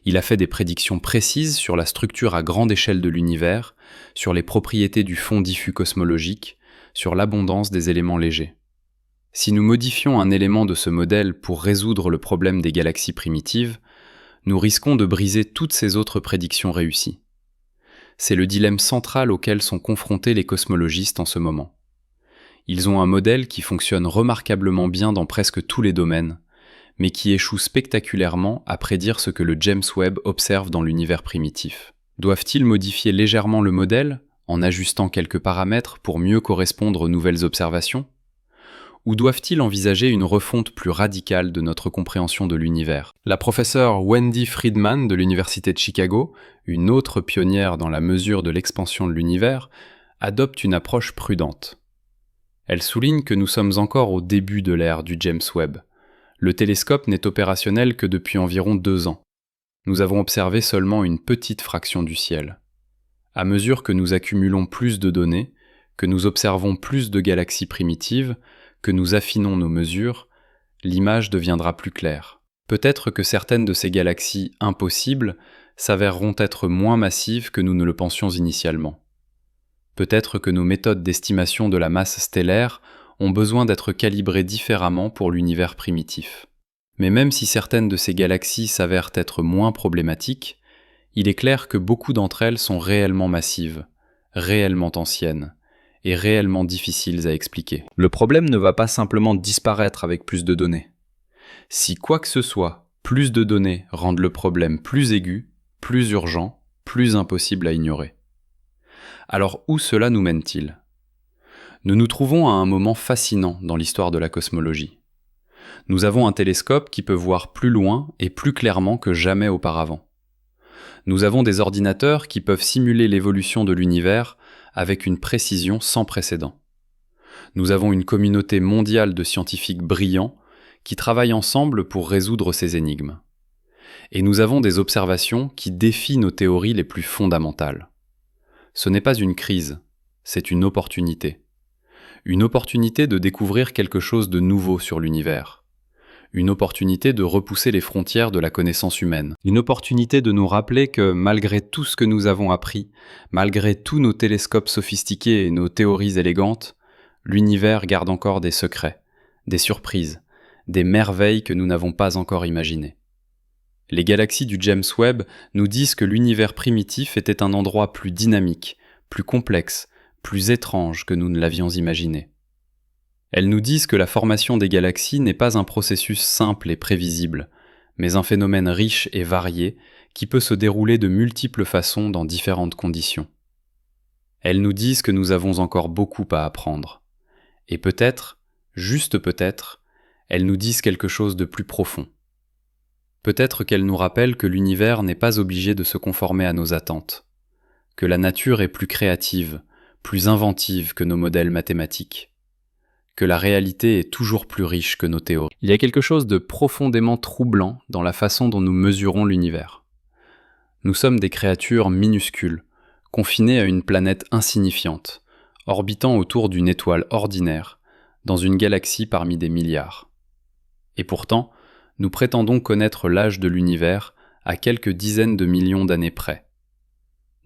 Il a fait des prédictions précises sur la structure à grande échelle de l'univers, sur les propriétés du fond diffus cosmologique, sur l'abondance des éléments légers. Si nous modifions un élément de ce modèle pour résoudre le problème des galaxies primitives, nous risquons de briser toutes ces autres prédictions réussies. C'est le dilemme central auquel sont confrontés les cosmologistes en ce moment. Ils ont un modèle qui fonctionne remarquablement bien dans presque tous les domaines, mais qui échoue spectaculairement à prédire ce que le James Webb observe dans l'univers primitif. Doivent-ils modifier légèrement le modèle, en ajustant quelques paramètres pour mieux correspondre aux nouvelles observations ? Ou doivent-ils envisager une refonte plus radicale de notre compréhension de l'univers ? La professeure Wendy Friedman de l'Université de Chicago, une autre pionnière dans la mesure de l'expansion de l'univers, adopte une approche prudente. Elle souligne que nous sommes encore au début de l'ère du James Webb. Le télescope n'est opérationnel que depuis environ 2 ans. Nous avons observé seulement une petite fraction du ciel. À mesure que nous accumulons plus de données, que nous observons plus de galaxies primitives, que nous affinons nos mesures, l'image deviendra plus claire. Peut-être que certaines de ces galaxies impossibles s'avéreront être moins massives que nous ne le pensions initialement. Peut-être que nos méthodes d'estimation de la masse stellaire ont besoin d'être calibrées différemment pour l'univers primitif. Mais même si certaines de ces galaxies s'avèrent être moins problématiques, il est clair que beaucoup d'entre elles sont réellement massives, réellement anciennes, et réellement difficiles à expliquer. Le problème ne va pas simplement disparaître avec plus de données. Si quoi que ce soit, plus de données rendent le problème plus aigu, plus urgent, plus impossible à ignorer. Alors où cela nous mène-t-il ? Nous nous trouvons à un moment fascinant dans l'histoire de la cosmologie. Nous avons un télescope qui peut voir plus loin et plus clairement que jamais auparavant. Nous avons des ordinateurs qui peuvent simuler l'évolution de l'univers avec une précision sans précédent. Nous avons une communauté mondiale de scientifiques brillants qui travaillent ensemble pour résoudre ces énigmes. Et nous avons des observations qui défient nos théories les plus fondamentales. Ce n'est pas une crise, c'est une opportunité. Une opportunité de découvrir quelque chose de nouveau sur l'univers. Une opportunité de repousser les frontières de la connaissance humaine. Une opportunité de nous rappeler que malgré tout ce que nous avons appris, malgré tous nos télescopes sophistiqués et nos théories élégantes, l'univers garde encore des secrets, des surprises, des merveilles que nous n'avons pas encore imaginées. Les galaxies du James Webb nous disent que l'univers primitif était un endroit plus dynamique, plus complexe, plus étrange que nous ne l'avions imaginé. Elles nous disent que la formation des galaxies n'est pas un processus simple et prévisible, mais un phénomène riche et varié qui peut se dérouler de multiples façons dans différentes conditions. Elles nous disent que nous avons encore beaucoup à apprendre. Et peut-être, juste peut-être, elles nous disent quelque chose de plus profond. Peut-être qu'elles nous rappellent que l'univers n'est pas obligé de se conformer à nos attentes, que la nature est plus créative, plus inventive que nos modèles mathématiques, que la réalité est toujours plus riche que nos théories. Il y a quelque chose de profondément troublant dans la façon dont nous mesurons l'univers. Nous sommes des créatures minuscules, confinées à une planète insignifiante, orbitant autour d'une étoile ordinaire, dans une galaxie parmi des milliards. Et pourtant, nous prétendons connaître l'âge de l'univers à quelques dizaines de millions d'années près.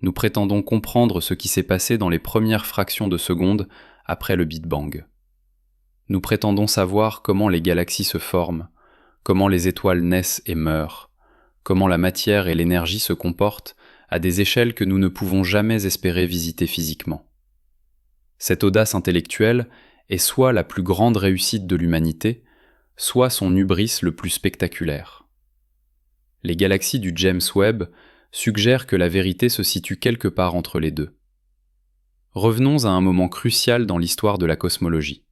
Nous prétendons comprendre ce qui s'est passé dans les premières fractions de seconde après le Big Bang. Nous prétendons savoir comment les galaxies se forment, comment les étoiles naissent et meurent, comment la matière et l'énergie se comportent à des échelles que nous ne pouvons jamais espérer visiter physiquement. Cette audace intellectuelle est soit la plus grande réussite de l'humanité, soit son hubris le plus spectaculaire. Les galaxies du James Webb suggèrent que la vérité se situe quelque part entre les deux. Revenons à un moment crucial dans l'histoire de la cosmologie.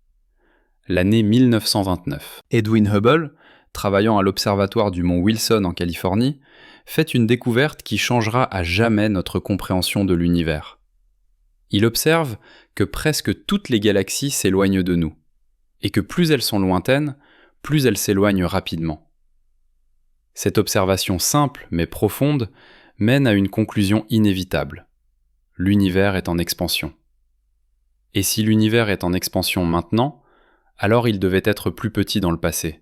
L'année 1929. Edwin Hubble, travaillant à l'observatoire du mont Wilson en Californie, fait une découverte qui changera à jamais notre compréhension de l'univers. Il observe que presque toutes les galaxies s'éloignent de nous, et que plus elles sont lointaines, plus elles s'éloignent rapidement. Cette observation simple mais profonde mène à une conclusion inévitable. L'univers est en expansion. Et si l'univers est en expansion maintenant, alors il devait être plus petit dans le passé.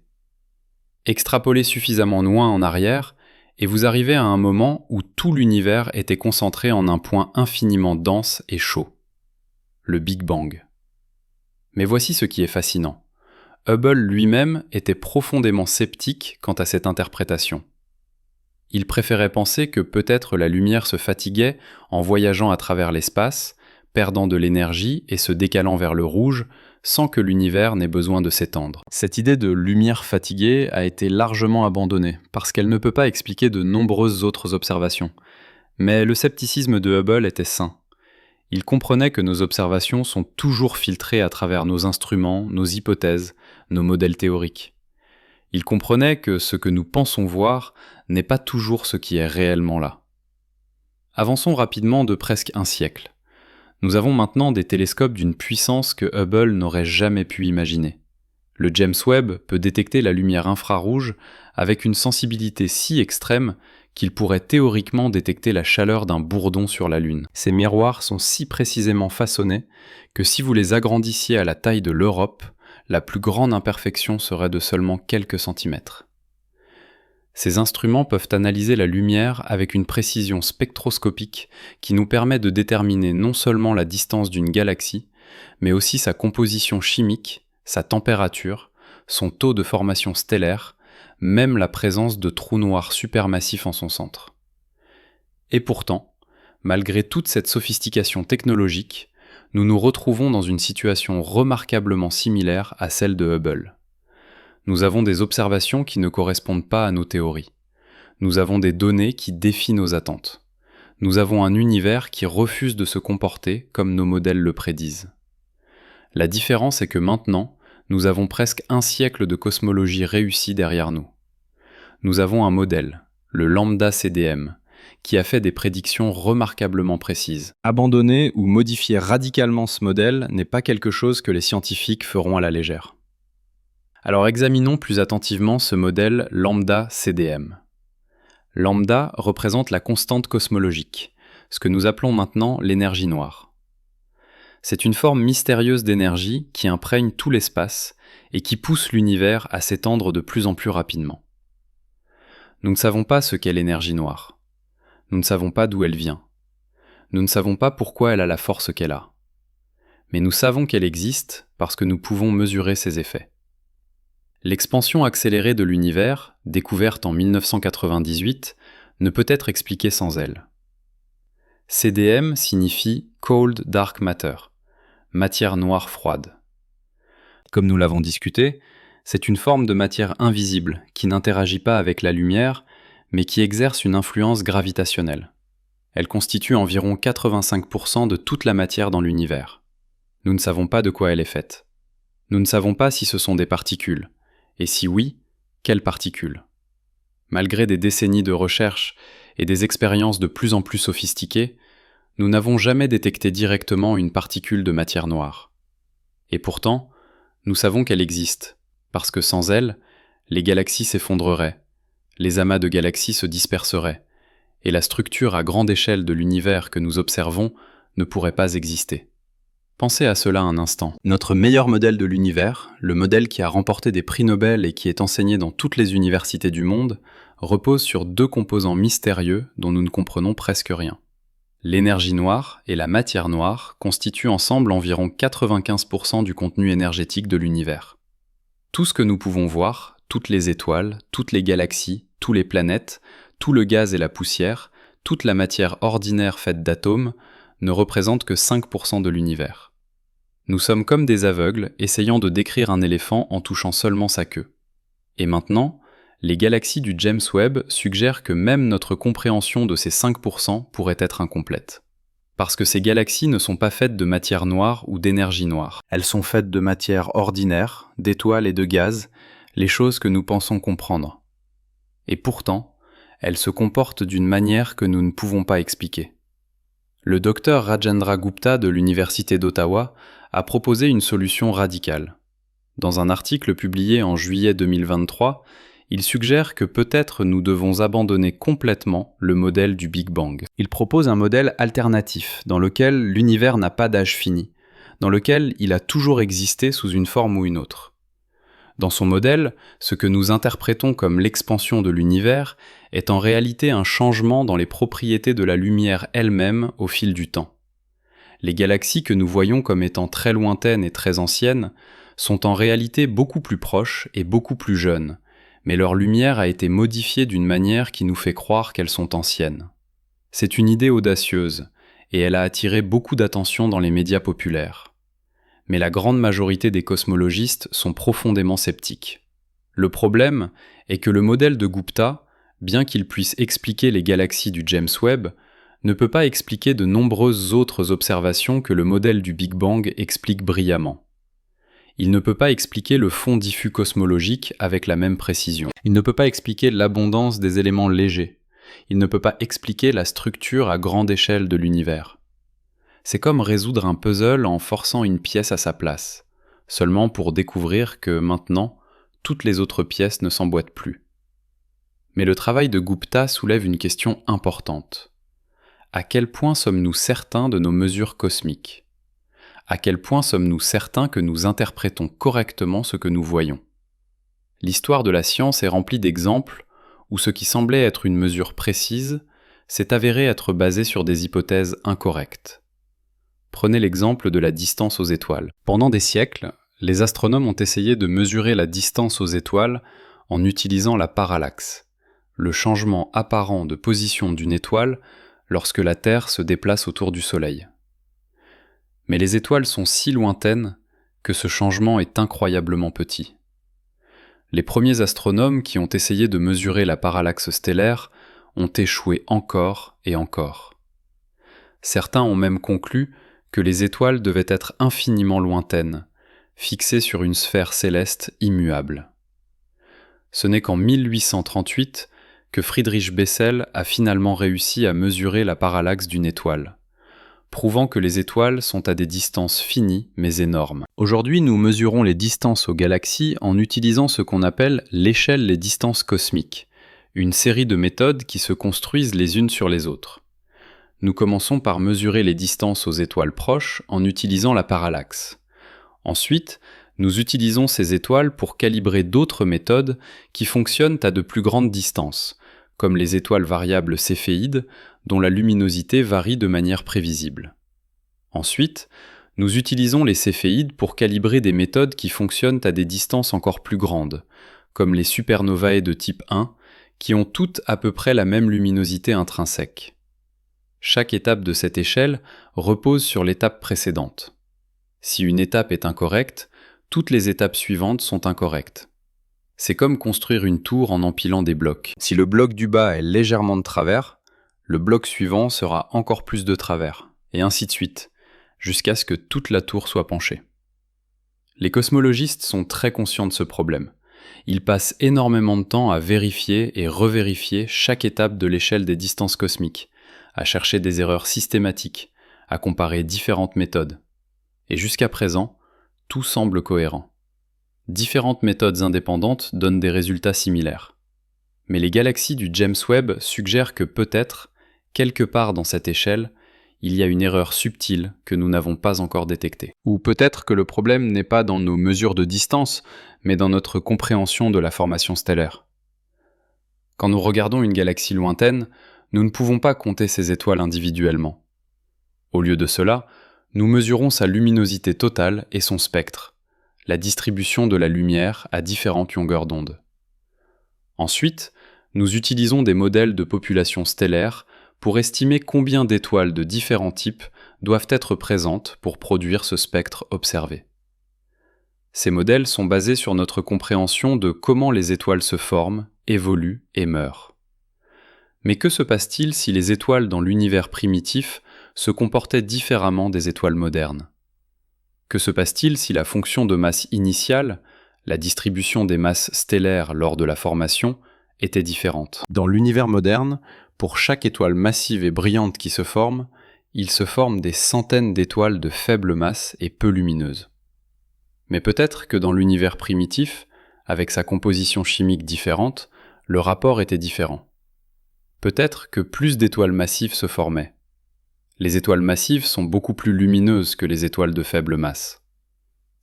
Extrapolez suffisamment loin en arrière, et vous arrivez à un moment où tout l'univers était concentré en un point infiniment dense et chaud. Le Big Bang. Mais voici ce qui est fascinant. Hubble lui-même était profondément sceptique quant à cette interprétation. Il préférait penser que peut-être la lumière se fatiguait en voyageant à travers l'espace, perdant de l'énergie et se décalant vers le rouge, sans que l'univers n'ait besoin de s'étendre. Cette idée de lumière fatiguée a été largement abandonnée, parce qu'elle ne peut pas expliquer de nombreuses autres observations. Mais le scepticisme de Hubble était sain. Il comprenait que nos observations sont toujours filtrées à travers nos instruments, nos hypothèses, nos modèles théoriques. Il comprenait que ce que nous pensons voir n'est pas toujours ce qui est réellement là. Avançons rapidement de presque un siècle. Nous avons maintenant des télescopes d'une puissance que Hubble n'aurait jamais pu imaginer. Le James Webb peut détecter la lumière infrarouge avec une sensibilité si extrême qu'il pourrait théoriquement détecter la chaleur d'un bourdon sur la Lune. Ces miroirs sont si précisément façonnés que si vous les agrandissiez à la taille de l'Europe, la plus grande imperfection serait de seulement quelques centimètres. Ces instruments peuvent analyser la lumière avec une précision spectroscopique qui nous permet de déterminer non seulement la distance d'une galaxie, mais aussi sa composition chimique, sa température, son taux de formation stellaire, même la présence de trous noirs supermassifs en son centre. Et pourtant, malgré toute cette sophistication technologique, nous nous retrouvons dans une situation remarquablement similaire à celle de Hubble. Nous avons des observations qui ne correspondent pas à nos théories. Nous avons des données qui défient nos attentes. Nous avons un univers qui refuse de se comporter comme nos modèles le prédisent. La différence est que maintenant, nous avons presque un siècle de cosmologie réussie derrière nous. Nous avons un modèle, le lambda CDM, qui a fait des prédictions remarquablement précises. Abandonner ou modifier radicalement ce modèle n'est pas quelque chose que les scientifiques feront à la légère. Alors examinons plus attentivement ce modèle lambda CDM. Lambda représente la constante cosmologique, ce que nous appelons maintenant l'énergie noire. C'est une forme mystérieuse d'énergie qui imprègne tout l'espace et qui pousse l'univers à s'étendre de plus en plus rapidement. Nous ne savons pas ce qu'est l'énergie noire. Nous ne savons pas d'où elle vient. Nous ne savons pas pourquoi elle a la force qu'elle a. Mais nous savons qu'elle existe parce que nous pouvons mesurer ses effets. L'expansion accélérée de l'univers, découverte en 1998, ne peut être expliquée sans elle. CDM signifie Cold Dark Matter, matière noire froide. Comme nous l'avons discuté, c'est une forme de matière invisible qui n'interagit pas avec la lumière, mais qui exerce une influence gravitationnelle. Elle constitue environ 85% de toute la matière dans l'univers. Nous ne savons pas de quoi elle est faite. Nous ne savons pas si ce sont des particules, et si oui, quelles particules. Malgré des décennies de recherche et des expériences de plus en plus sophistiquées, nous n'avons jamais détecté directement une particule de matière noire. Et pourtant, nous savons qu'elle existe, parce que sans elle, les galaxies s'effondreraient, les amas de galaxies se disperseraient, et la structure à grande échelle de l'univers que nous observons ne pourrait pas exister. Pensez à cela un instant. Notre meilleur modèle de l'univers, le modèle qui a remporté des prix Nobel et qui est enseigné dans toutes les universités du monde, repose sur deux composants mystérieux dont nous ne comprenons presque rien. L'énergie noire et la matière noire constituent ensemble environ 95% du contenu énergétique de l'univers. Tout ce que nous pouvons voir, toutes les étoiles, toutes les galaxies, tous les planètes, tout le gaz et la poussière, toute la matière ordinaire faite d'atomes, ne représente que 5% de l'univers. Nous sommes comme des aveugles essayant de décrire un éléphant en touchant seulement sa queue. Et maintenant, les galaxies du James Webb suggèrent que même notre compréhension de ces 5% pourrait être incomplète. Parce que ces galaxies ne sont pas faites de matière noire ou d'énergie noire. Elles sont faites de matière ordinaire, d'étoiles et de gaz, les choses que nous pensons comprendre. Et pourtant, elles se comportent d'une manière que nous ne pouvons pas expliquer. Le docteur Rajendra Gupta de l'Université d'Ottawa a proposé une solution radicale. Dans un article publié en juillet 2023, il suggère que peut-être nous devons abandonner complètement le modèle du Big Bang. Il propose un modèle alternatif dans lequel l'univers n'a pas d'âge fini, dans lequel il a toujours existé sous une forme ou une autre. Dans son modèle, ce que nous interprétons comme l'expansion de l'univers est en réalité un changement dans les propriétés de la lumière elle-même au fil du temps. Les galaxies que nous voyons comme étant très lointaines et très anciennes sont en réalité beaucoup plus proches et beaucoup plus jeunes, mais leur lumière a été modifiée d'une manière qui nous fait croire qu'elles sont anciennes. C'est une idée audacieuse, et elle a attiré beaucoup d'attention dans les médias populaires. Mais la grande majorité des cosmologistes sont profondément sceptiques. Le problème est que le modèle de Gupta, bien qu'il puisse expliquer les galaxies du James Webb, ne peut pas expliquer de nombreuses autres observations que le modèle du Big Bang explique brillamment. Il ne peut pas expliquer le fond diffus cosmologique avec la même précision. Il ne peut pas expliquer l'abondance des éléments légers. Il ne peut pas expliquer la structure à grande échelle de l'univers. C'est comme résoudre un puzzle en forçant une pièce à sa place, seulement pour découvrir que maintenant, toutes les autres pièces ne s'emboîtent plus. Mais le travail de Gupta soulève une question importante. À quel point sommes-nous certains de nos mesures cosmiques ? À quel point sommes-nous certains que nous interprétons correctement ce que nous voyons ? L'histoire de la science est remplie d'exemples où ce qui semblait être une mesure précise s'est avéré être basé sur des hypothèses incorrectes. Prenez l'exemple de la distance aux étoiles. Pendant des siècles, les astronomes ont essayé de mesurer la distance aux étoiles en utilisant la parallaxe, le changement apparent de position d'une étoile lorsque la Terre se déplace autour du Soleil. Mais les étoiles sont si lointaines que ce changement est incroyablement petit. Les premiers astronomes qui ont essayé de mesurer la parallaxe stellaire ont échoué encore et encore. Certains ont même conclu que les étoiles devaient être infiniment lointaines, fixées sur une sphère céleste immuable. Ce n'est qu'en 1838 que Friedrich Bessel a finalement réussi à mesurer la parallaxe d'une étoile, prouvant que les étoiles sont à des distances finies mais énormes. Aujourd'hui, nous mesurons les distances aux galaxies en utilisant ce qu'on appelle l'échelle des distances cosmiques, une série de méthodes qui se construisent les unes sur les autres. Nous commençons par mesurer les distances aux étoiles proches en utilisant la parallaxe. Ensuite, nous utilisons ces étoiles pour calibrer d'autres méthodes qui fonctionnent à de plus grandes distances, comme les étoiles variables céphéides, dont la luminosité varie de manière prévisible. Ensuite, nous utilisons les céphéides pour calibrer des méthodes qui fonctionnent à des distances encore plus grandes, comme les supernovae de type 1, qui ont toutes à peu près la même luminosité intrinsèque. Chaque étape de cette échelle repose sur l'étape précédente. Si une étape est incorrecte, toutes les étapes suivantes sont incorrectes. C'est comme construire une tour en empilant des blocs. Si le bloc du bas est légèrement de travers, le bloc suivant sera encore plus de travers, et ainsi de suite, jusqu'à ce que toute la tour soit penchée. Les cosmologistes sont très conscients de ce problème. Ils passent énormément de temps à vérifier et revérifier chaque étape de l'échelle des distances cosmiques, à chercher des erreurs systématiques, à comparer différentes méthodes. Et jusqu'à présent, tout semble cohérent. Différentes méthodes indépendantes donnent des résultats similaires. Mais les galaxies du James Webb suggèrent que peut-être, quelque part dans cette échelle, il y a une erreur subtile que nous n'avons pas encore détectée. Ou peut-être que le problème n'est pas dans nos mesures de distance, mais dans notre compréhension de la formation stellaire. Quand nous regardons une galaxie lointaine, nous ne pouvons pas compter ses étoiles individuellement. Au lieu de cela, nous mesurons sa luminosité totale et son spectre, la distribution de la lumière à différentes longueurs d'onde. Ensuite, nous utilisons des modèles de population stellaire pour estimer combien d'étoiles de différents types doivent être présentes pour produire ce spectre observé. Ces modèles sont basés sur notre compréhension de comment les étoiles se forment, évoluent et meurent. Mais que se passe-t-il si les étoiles dans l'univers primitif se comportaient différemment des étoiles modernes ? Que se passe-t-il si la fonction de masse initiale, la distribution des masses stellaires lors de la formation, était différente ? Dans l'univers moderne, pour chaque étoile massive et brillante qui se forme, il se forme des centaines d'étoiles de faible masse et peu lumineuses. Mais peut-être que dans l'univers primitif, avec sa composition chimique différente, le rapport était différent. Peut-être que plus d'étoiles massives se formaient. Les étoiles massives sont beaucoup plus lumineuses que les étoiles de faible masse.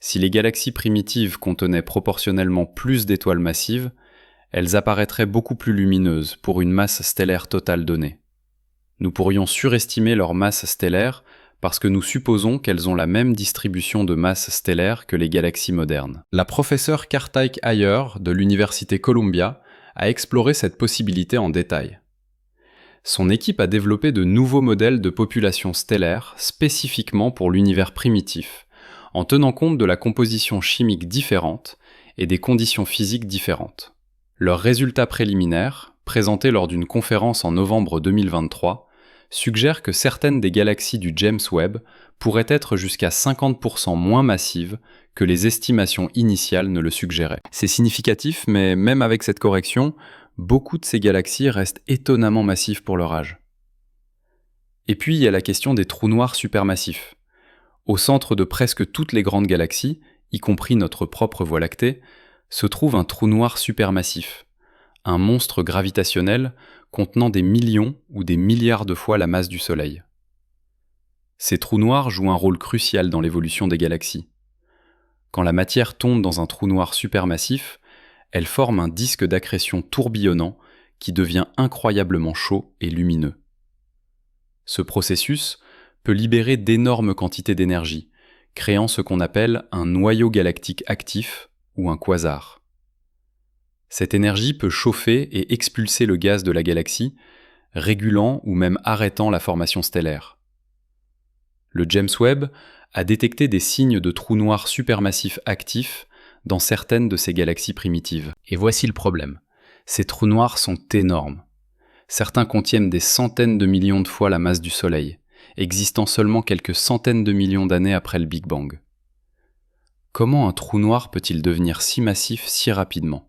Si les galaxies primitives contenaient proportionnellement plus d'étoiles massives, elles apparaîtraient beaucoup plus lumineuses pour une masse stellaire totale donnée. Nous pourrions surestimer leur masse stellaire parce que nous supposons qu'elles ont la même distribution de masse stellaire que les galaxies modernes. La professeure Karthik Iyer de l'Université Columbia a exploré cette possibilité en détail. Son équipe a développé de nouveaux modèles de population stellaire spécifiquement pour l'univers primitif, en tenant compte de la composition chimique différente et des conditions physiques différentes. Leurs résultats préliminaires, présentés lors d'une conférence en novembre 2023, suggère que certaines des galaxies du James Webb pourraient être jusqu'à 50% moins massives que les estimations initiales ne le suggéraient. C'est significatif, mais même avec cette correction, beaucoup de ces galaxies restent étonnamment massives pour leur âge. Et puis il y a la question des trous noirs supermassifs. Au centre de presque toutes les grandes galaxies, y compris notre propre Voie lactée, se trouve un trou noir supermassif, un monstre gravitationnel contenant des millions ou des milliards de fois la masse du Soleil. Ces trous noirs jouent un rôle crucial dans l'évolution des galaxies. Quand la matière tombe dans un trou noir supermassif, elle forme un disque d'accrétion tourbillonnant qui devient incroyablement chaud et lumineux. Ce processus peut libérer d'énormes quantités d'énergie, créant ce qu'on appelle un noyau galactique actif ou un quasar. Cette énergie peut chauffer et expulser le gaz de la galaxie, régulant ou même arrêtant la formation stellaire. Le James Webb a détecté des signes de trous noirs supermassifs actifs dans certaines de ces galaxies primitives. Et voici le problème. Ces trous noirs sont énormes. Certains contiennent des centaines de millions de fois la masse du Soleil, existant seulement quelques centaines de millions d'années après le Big Bang. Comment un trou noir peut-il devenir si massif si rapidement ?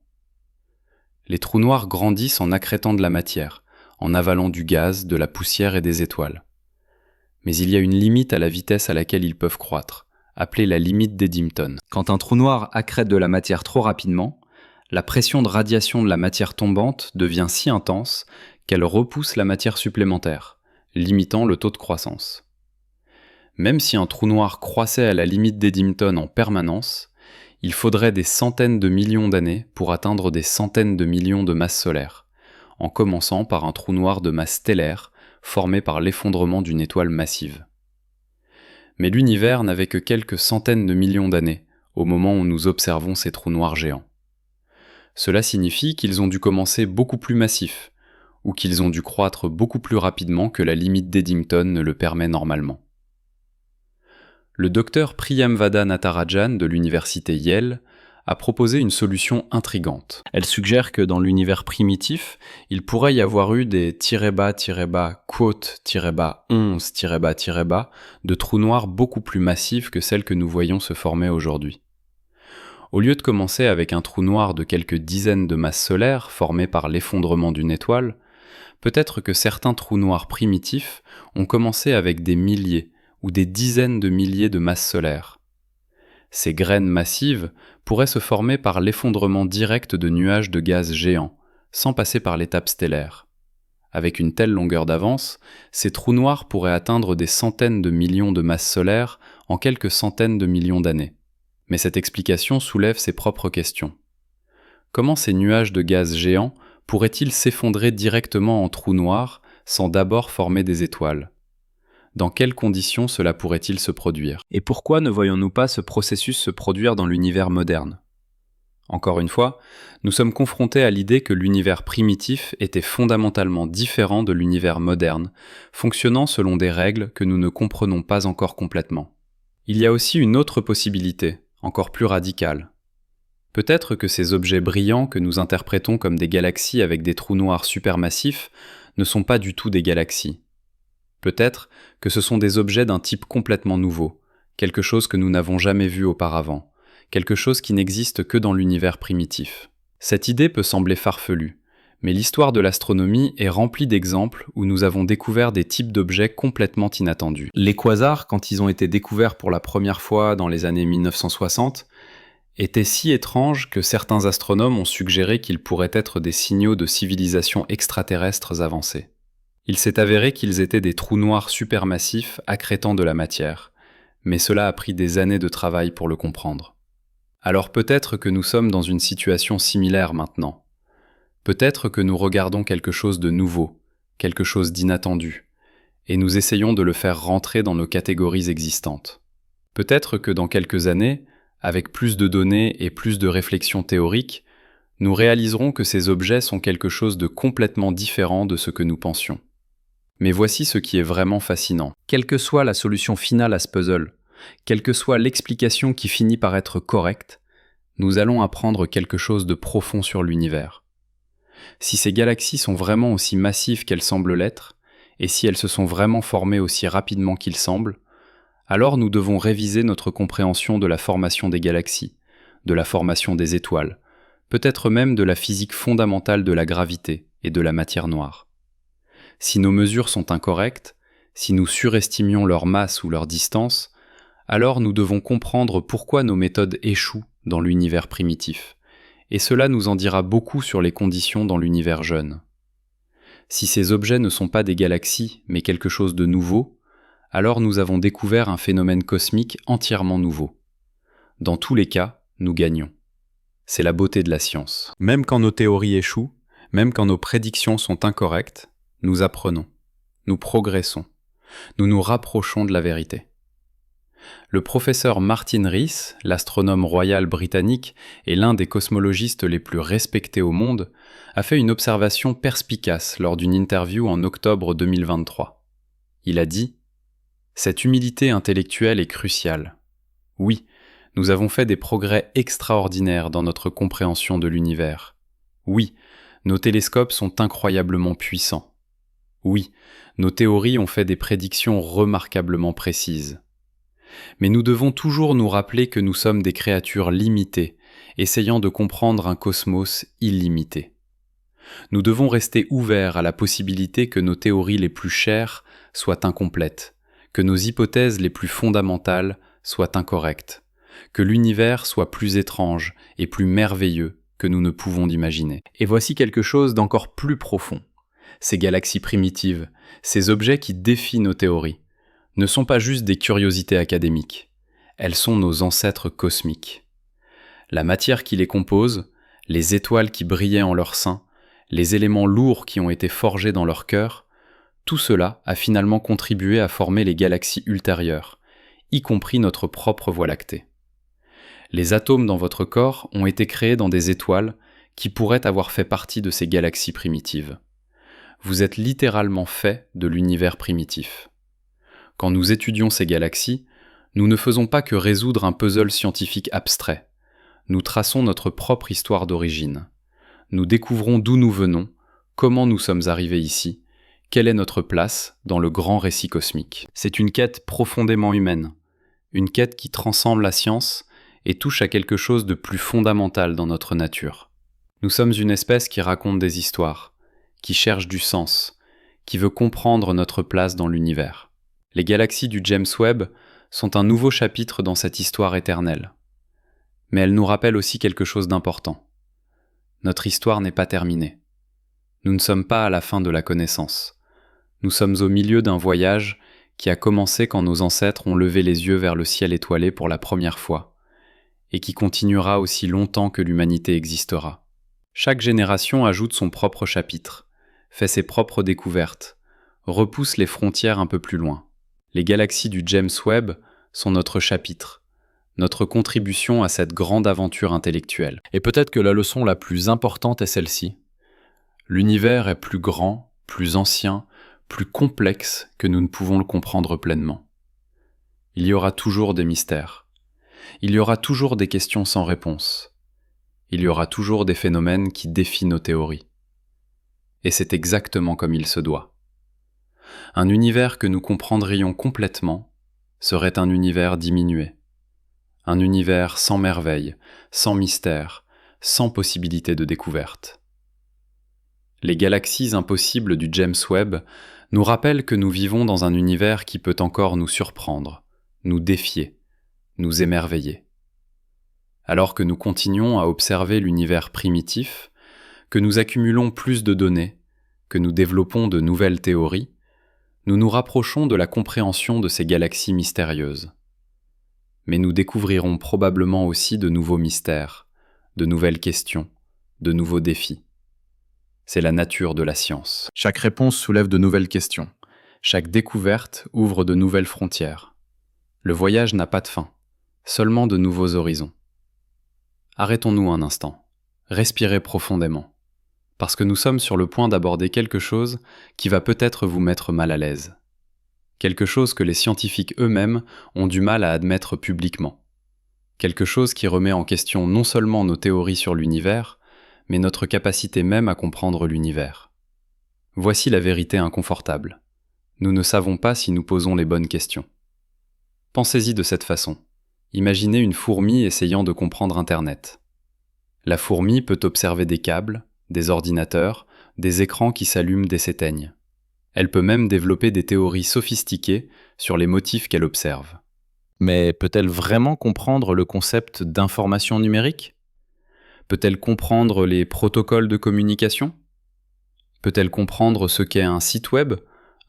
Les trous noirs grandissent en accrétant de la matière, en avalant du gaz, de la poussière et des étoiles. Mais il y a une limite à la vitesse à laquelle ils peuvent croître, appelée la limite d'Eddington. Quand un trou noir accrète de la matière trop rapidement, la pression de radiation de la matière tombante devient si intense qu'elle repousse la matière supplémentaire, limitant le taux de croissance. Même si un trou noir croissait à la limite d'Eddington en permanence, il faudrait des centaines de millions d'années pour atteindre des centaines de millions de masses solaires, en commençant par un trou noir de masse stellaire formé par l'effondrement d'une étoile massive. Mais l'univers n'avait que quelques centaines de millions d'années au moment où nous observons ces trous noirs géants. Cela signifie qu'ils ont dû commencer beaucoup plus massifs, ou qu'ils ont dû croître beaucoup plus rapidement que la limite d'Eddington ne le permet normalement. Le docteur Priyamvada Natarajan de l'université Yale a proposé une solution intrigante. Elle suggère que dans l'univers primitif, il pourrait y avoir eu des quote 11 de trous noirs beaucoup plus massifs que celles que nous voyons se former aujourd'hui. Au lieu de commencer avec un trou noir de quelques dizaines de masses solaires formées par l'effondrement d'une étoile, peut-être que certains trous noirs primitifs ont commencé avec des milliers ou des dizaines de milliers de masses solaires. Ces graines massives pourraient se former par l'effondrement direct de nuages de gaz géants, sans passer par l'étape stellaire. Avec une telle longueur d'avance, ces trous noirs pourraient atteindre des centaines de millions de masses solaires en quelques centaines de millions d'années. Mais cette explication soulève ses propres questions. Comment ces nuages de gaz géants pourraient-ils s'effondrer directement en trous noirs sans d'abord former des étoiles ? Dans quelles conditions cela pourrait-il se produire ? Et pourquoi ne voyons-nous pas ce processus se produire dans l'univers moderne ? Encore une fois, nous sommes confrontés à l'idée que l'univers primitif était fondamentalement différent de l'univers moderne, fonctionnant selon des règles que nous ne comprenons pas encore complètement. Il y a aussi une autre possibilité, encore plus radicale. Peut-être que ces objets brillants que nous interprétons comme des galaxies avec des trous noirs supermassifs ne sont pas du tout des galaxies. Peut-être que ce sont des objets d'un type complètement nouveau, quelque chose que nous n'avons jamais vu auparavant, quelque chose qui n'existe que dans l'univers primitif. Cette idée peut sembler farfelue, mais l'histoire de l'astronomie est remplie d'exemples où nous avons découvert des types d'objets complètement inattendus. Les quasars, quand ils ont été découverts pour la première fois dans les années 1960, étaient si étranges que certains astronomes ont suggéré qu'ils pourraient être des signaux de civilisations extraterrestres avancées. Il s'est avéré qu'ils étaient des trous noirs supermassifs accrétant de la matière, mais cela a pris des années de travail pour le comprendre. Alors peut-être que nous sommes dans une situation similaire maintenant. Peut-être que nous regardons quelque chose de nouveau, quelque chose d'inattendu, et nous essayons de le faire rentrer dans nos catégories existantes. Peut-être que dans quelques années, avec plus de données et plus de réflexions théoriques, nous réaliserons que ces objets sont quelque chose de complètement différent de ce que nous pensions. Mais voici ce qui est vraiment fascinant. Quelle que soit la solution finale à ce puzzle, quelle que soit l'explication qui finit par être correcte, nous allons apprendre quelque chose de profond sur l'univers. Si ces galaxies sont vraiment aussi massives qu'elles semblent l'être, Et si elles se sont vraiment formées aussi rapidement qu'il semble, alors nous devons réviser notre compréhension de la formation des galaxies, de la formation des étoiles, peut-être même de la physique fondamentale de la gravité et de la matière noire. Si nos mesures sont incorrectes, si nous surestimions leur masse ou leur distance, alors nous devons comprendre pourquoi nos méthodes échouent dans l'univers primitif, et cela nous en dira beaucoup sur les conditions dans l'univers jeune. Si ces objets ne sont pas des galaxies, mais quelque chose de nouveau, alors nous avons découvert un phénomène cosmique entièrement nouveau. Dans tous les cas, nous gagnons. C'est la beauté de la science. Même quand nos théories échouent, même quand nos prédictions sont incorrectes, nous apprenons, nous progressons, nous nous rapprochons de la vérité. Le professeur Martin Rees, l'astronome royal britannique et l'un des cosmologistes les plus respectés au monde, a fait une observation perspicace lors d'une interview en octobre 2023. Il a dit « Cette humilité intellectuelle est cruciale. Oui, nous avons fait des progrès extraordinaires dans notre compréhension de l'univers. Oui, nos télescopes sont incroyablement puissants. Oui, nos théories ont fait des prédictions remarquablement précises. Mais nous devons toujours nous rappeler que nous sommes des créatures limitées, essayant de comprendre un cosmos illimité. Nous devons rester ouverts à la possibilité que nos théories les plus chères soient incomplètes, que nos hypothèses les plus fondamentales soient incorrectes, que l'univers soit plus étrange et plus merveilleux que nous ne pouvons d'imaginer. Et voici quelque chose d'encore plus profond. Ces galaxies primitives, ces objets qui défient nos théories, ne sont pas juste des curiosités académiques, elles sont nos ancêtres cosmiques. La matière qui les compose, les étoiles qui brillaient en leur sein, les éléments lourds qui ont été forgés dans leur cœur, tout cela a finalement contribué à former les galaxies ultérieures, y compris notre propre Voie lactée. Les atomes dans votre corps ont été créés dans des étoiles qui pourraient avoir fait partie de ces galaxies primitives. Vous êtes littéralement fait de l'univers primitif. Quand nous étudions ces galaxies, nous ne faisons pas que résoudre un puzzle scientifique abstrait. Nous traçons notre propre histoire d'origine. Nous découvrons d'où nous venons, comment nous sommes arrivés ici, quelle est notre place dans le grand récit cosmique. C'est une quête profondément humaine, une quête qui transcende la science et touche à quelque chose de plus fondamental dans notre nature. Nous sommes une espèce qui raconte des histoires, qui cherche du sens, qui veut comprendre notre place dans l'univers. Les galaxies du James Webb sont un nouveau chapitre dans cette histoire éternelle. Mais elles nous rappellent aussi quelque chose d'important. Notre histoire n'est pas terminée. Nous ne sommes pas à la fin de la connaissance. Nous sommes au milieu d'un voyage qui a commencé quand nos ancêtres ont levé les yeux vers le ciel étoilé pour la première fois, et qui continuera aussi longtemps que l'humanité existera. Chaque génération ajoute son propre chapitre, fait ses propres découvertes, repousse les frontières un peu plus loin. Les galaxies du James Webb sont notre chapitre, notre contribution à cette grande aventure intellectuelle. Et peut-être que la leçon la plus importante est celle-ci. L'univers est plus grand, plus ancien, plus complexe que nous ne pouvons le comprendre pleinement. Il y aura toujours des mystères. Il y aura toujours des questions sans réponse. Il y aura toujours des phénomènes qui défient nos théories. Et c'est exactement comme il se doit. Un univers que nous comprendrions complètement serait un univers diminué. Un univers sans merveille, sans mystère, sans possibilité de découverte. Les galaxies impossibles du James Webb nous rappellent que nous vivons dans un univers qui peut encore nous surprendre, nous défier, nous émerveiller. Alors que nous continuons à observer l'univers primitif, que nous accumulons plus de données, que nous développons de nouvelles théories, nous nous rapprochons de la compréhension de ces galaxies mystérieuses. Mais nous découvrirons probablement aussi de nouveaux mystères, de nouvelles questions, de nouveaux défis. C'est la nature de la science. Chaque réponse soulève de nouvelles questions. Chaque découverte ouvre de nouvelles frontières. Le voyage n'a pas de fin, seulement de nouveaux horizons. Arrêtons-nous un instant. Respirez profondément. Parce que nous sommes sur le point d'aborder quelque chose qui va peut-être vous mettre mal à l'aise. Quelque chose que les scientifiques eux-mêmes ont du mal à admettre publiquement. Quelque chose qui remet en question non seulement nos théories sur l'univers, mais notre capacité même à comprendre l'univers. Voici la vérité inconfortable. Nous ne savons pas si nous posons les bonnes questions. Pensez-y de cette façon. Imaginez une fourmi essayant de comprendre Internet. La fourmi peut observer des câbles, des ordinateurs, des écrans qui s'allument et s'éteignent. Elle peut même développer des théories sophistiquées sur les motifs qu'elle observe. Mais peut-elle vraiment comprendre le concept d'information numérique ? Peut-elle comprendre les protocoles de communication ? Peut-elle comprendre ce qu'est un site web,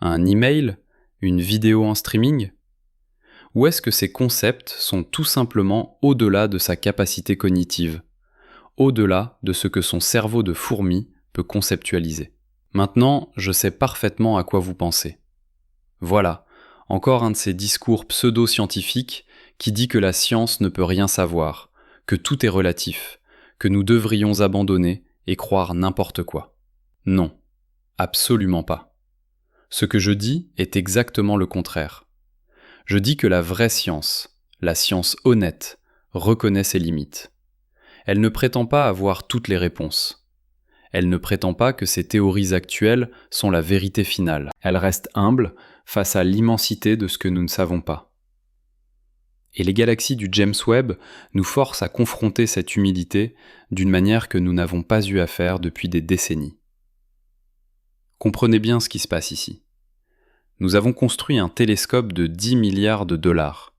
un email, une vidéo en streaming ? Ou est-ce que ces concepts sont tout simplement au-delà de sa capacité cognitive, au-delà de ce que son cerveau de fourmi peut conceptualiser ? Maintenant, je sais parfaitement à quoi vous pensez. Voilà, encore un de ces discours pseudo-scientifiques qui dit que la science ne peut rien savoir, que tout est relatif, que nous devrions abandonner et croire n'importe quoi. Non, absolument pas. Ce que je dis est exactement le contraire. Je dis que la vraie science, la science honnête, reconnaît ses limites. Elle ne prétend pas avoir toutes les réponses. Elle ne prétend pas que ses théories actuelles sont la vérité finale. Elle reste humble face à l'immensité de ce que nous ne savons pas. Et les galaxies du James Webb nous forcent à confronter cette humilité d'une manière que nous n'avons pas eu à faire depuis des décennies. Comprenez bien ce qui se passe ici. Nous avons construit un télescope de 10 milliards de dollars.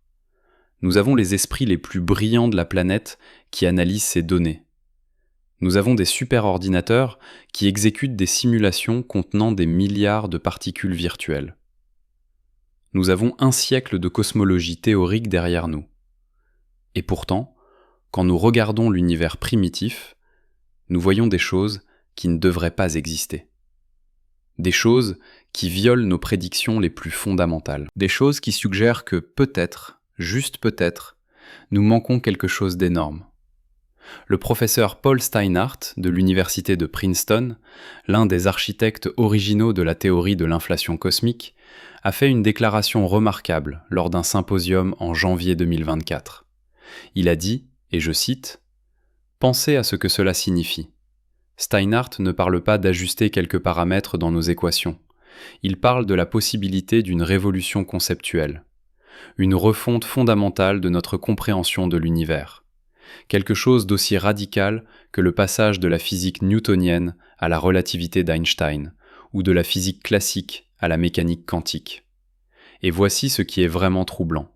Nous avons les esprits les plus brillants de la planète qui analysent ces données. Nous avons des superordinateurs qui exécutent des simulations contenant des milliards de particules virtuelles. Nous avons un siècle de cosmologie théorique derrière nous. Et pourtant, quand nous regardons l'univers primitif, nous voyons des choses qui ne devraient pas exister. Des choses qui violent nos prédictions les plus fondamentales. Des choses qui suggèrent que peut-être, juste peut-être, nous manquons quelque chose d'énorme. Le professeur Paul Steinhardt de l'université de Princeton, l'un des architectes originaux de la théorie de l'inflation cosmique, a fait une déclaration remarquable lors d'un symposium en janvier 2024. Il a dit, et je cite, « Pensez à ce que cela signifie. Steinhardt ne parle pas d'ajuster quelques paramètres dans nos équations. Il parle de la possibilité d'une révolution conceptuelle, une refonte fondamentale de notre compréhension de l'univers. Quelque chose d'aussi radical que le passage de la physique newtonienne à la relativité d'Einstein, ou de la physique classique à la mécanique quantique. Et voici ce qui est vraiment troublant.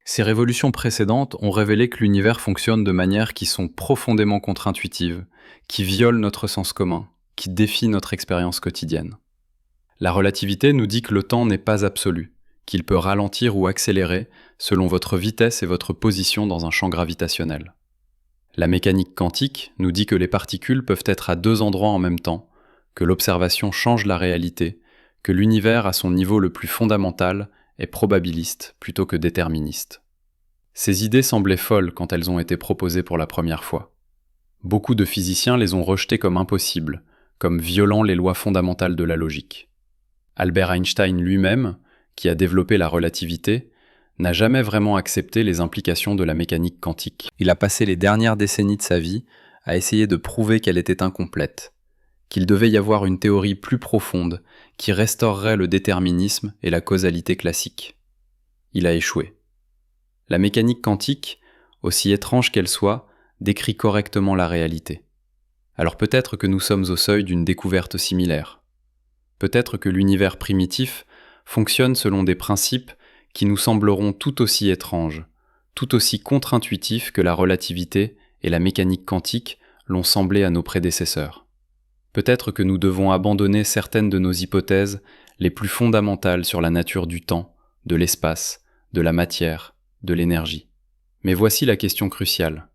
Ces révolutions précédentes ont révélé que l'univers fonctionne de manières qui sont profondément contre-intuitives, qui violent notre sens commun, qui défient notre expérience quotidienne. La relativité nous dit que le temps n'est pas absolu, qu'il peut ralentir ou accélérer selon votre vitesse et votre position dans un champ gravitationnel. La mécanique quantique nous dit que les particules peuvent être à deux endroits en même temps, que l'observation change la réalité, que l'univers à son niveau le plus fondamental est probabiliste plutôt que déterministe. Ces idées semblaient folles quand elles ont été proposées pour la première fois. Beaucoup de physiciens les ont rejetées comme impossibles, comme violant les lois fondamentales de la logique. Albert Einstein lui-même, qui a développé la relativité, n'a jamais vraiment accepté les implications de la mécanique quantique. Il a passé les dernières décennies de sa vie à essayer de prouver qu'elle était incomplète, qu'il devait y avoir une théorie plus profonde qui restaurerait le déterminisme et la causalité classique. Il a échoué. La mécanique quantique, aussi étrange qu'elle soit, décrit correctement la réalité. Alors peut-être que nous sommes au seuil d'une découverte similaire. Peut-être que l'univers primitif fonctionne selon des principes qui nous sembleront tout aussi étranges, tout aussi contre-intuitifs que la relativité et la mécanique quantique l'ont semblé à nos prédécesseurs. Peut-être que nous devons abandonner certaines de nos hypothèses les plus fondamentales sur la nature du temps, de l'espace, de la matière, de l'énergie. Mais voici la question cruciale.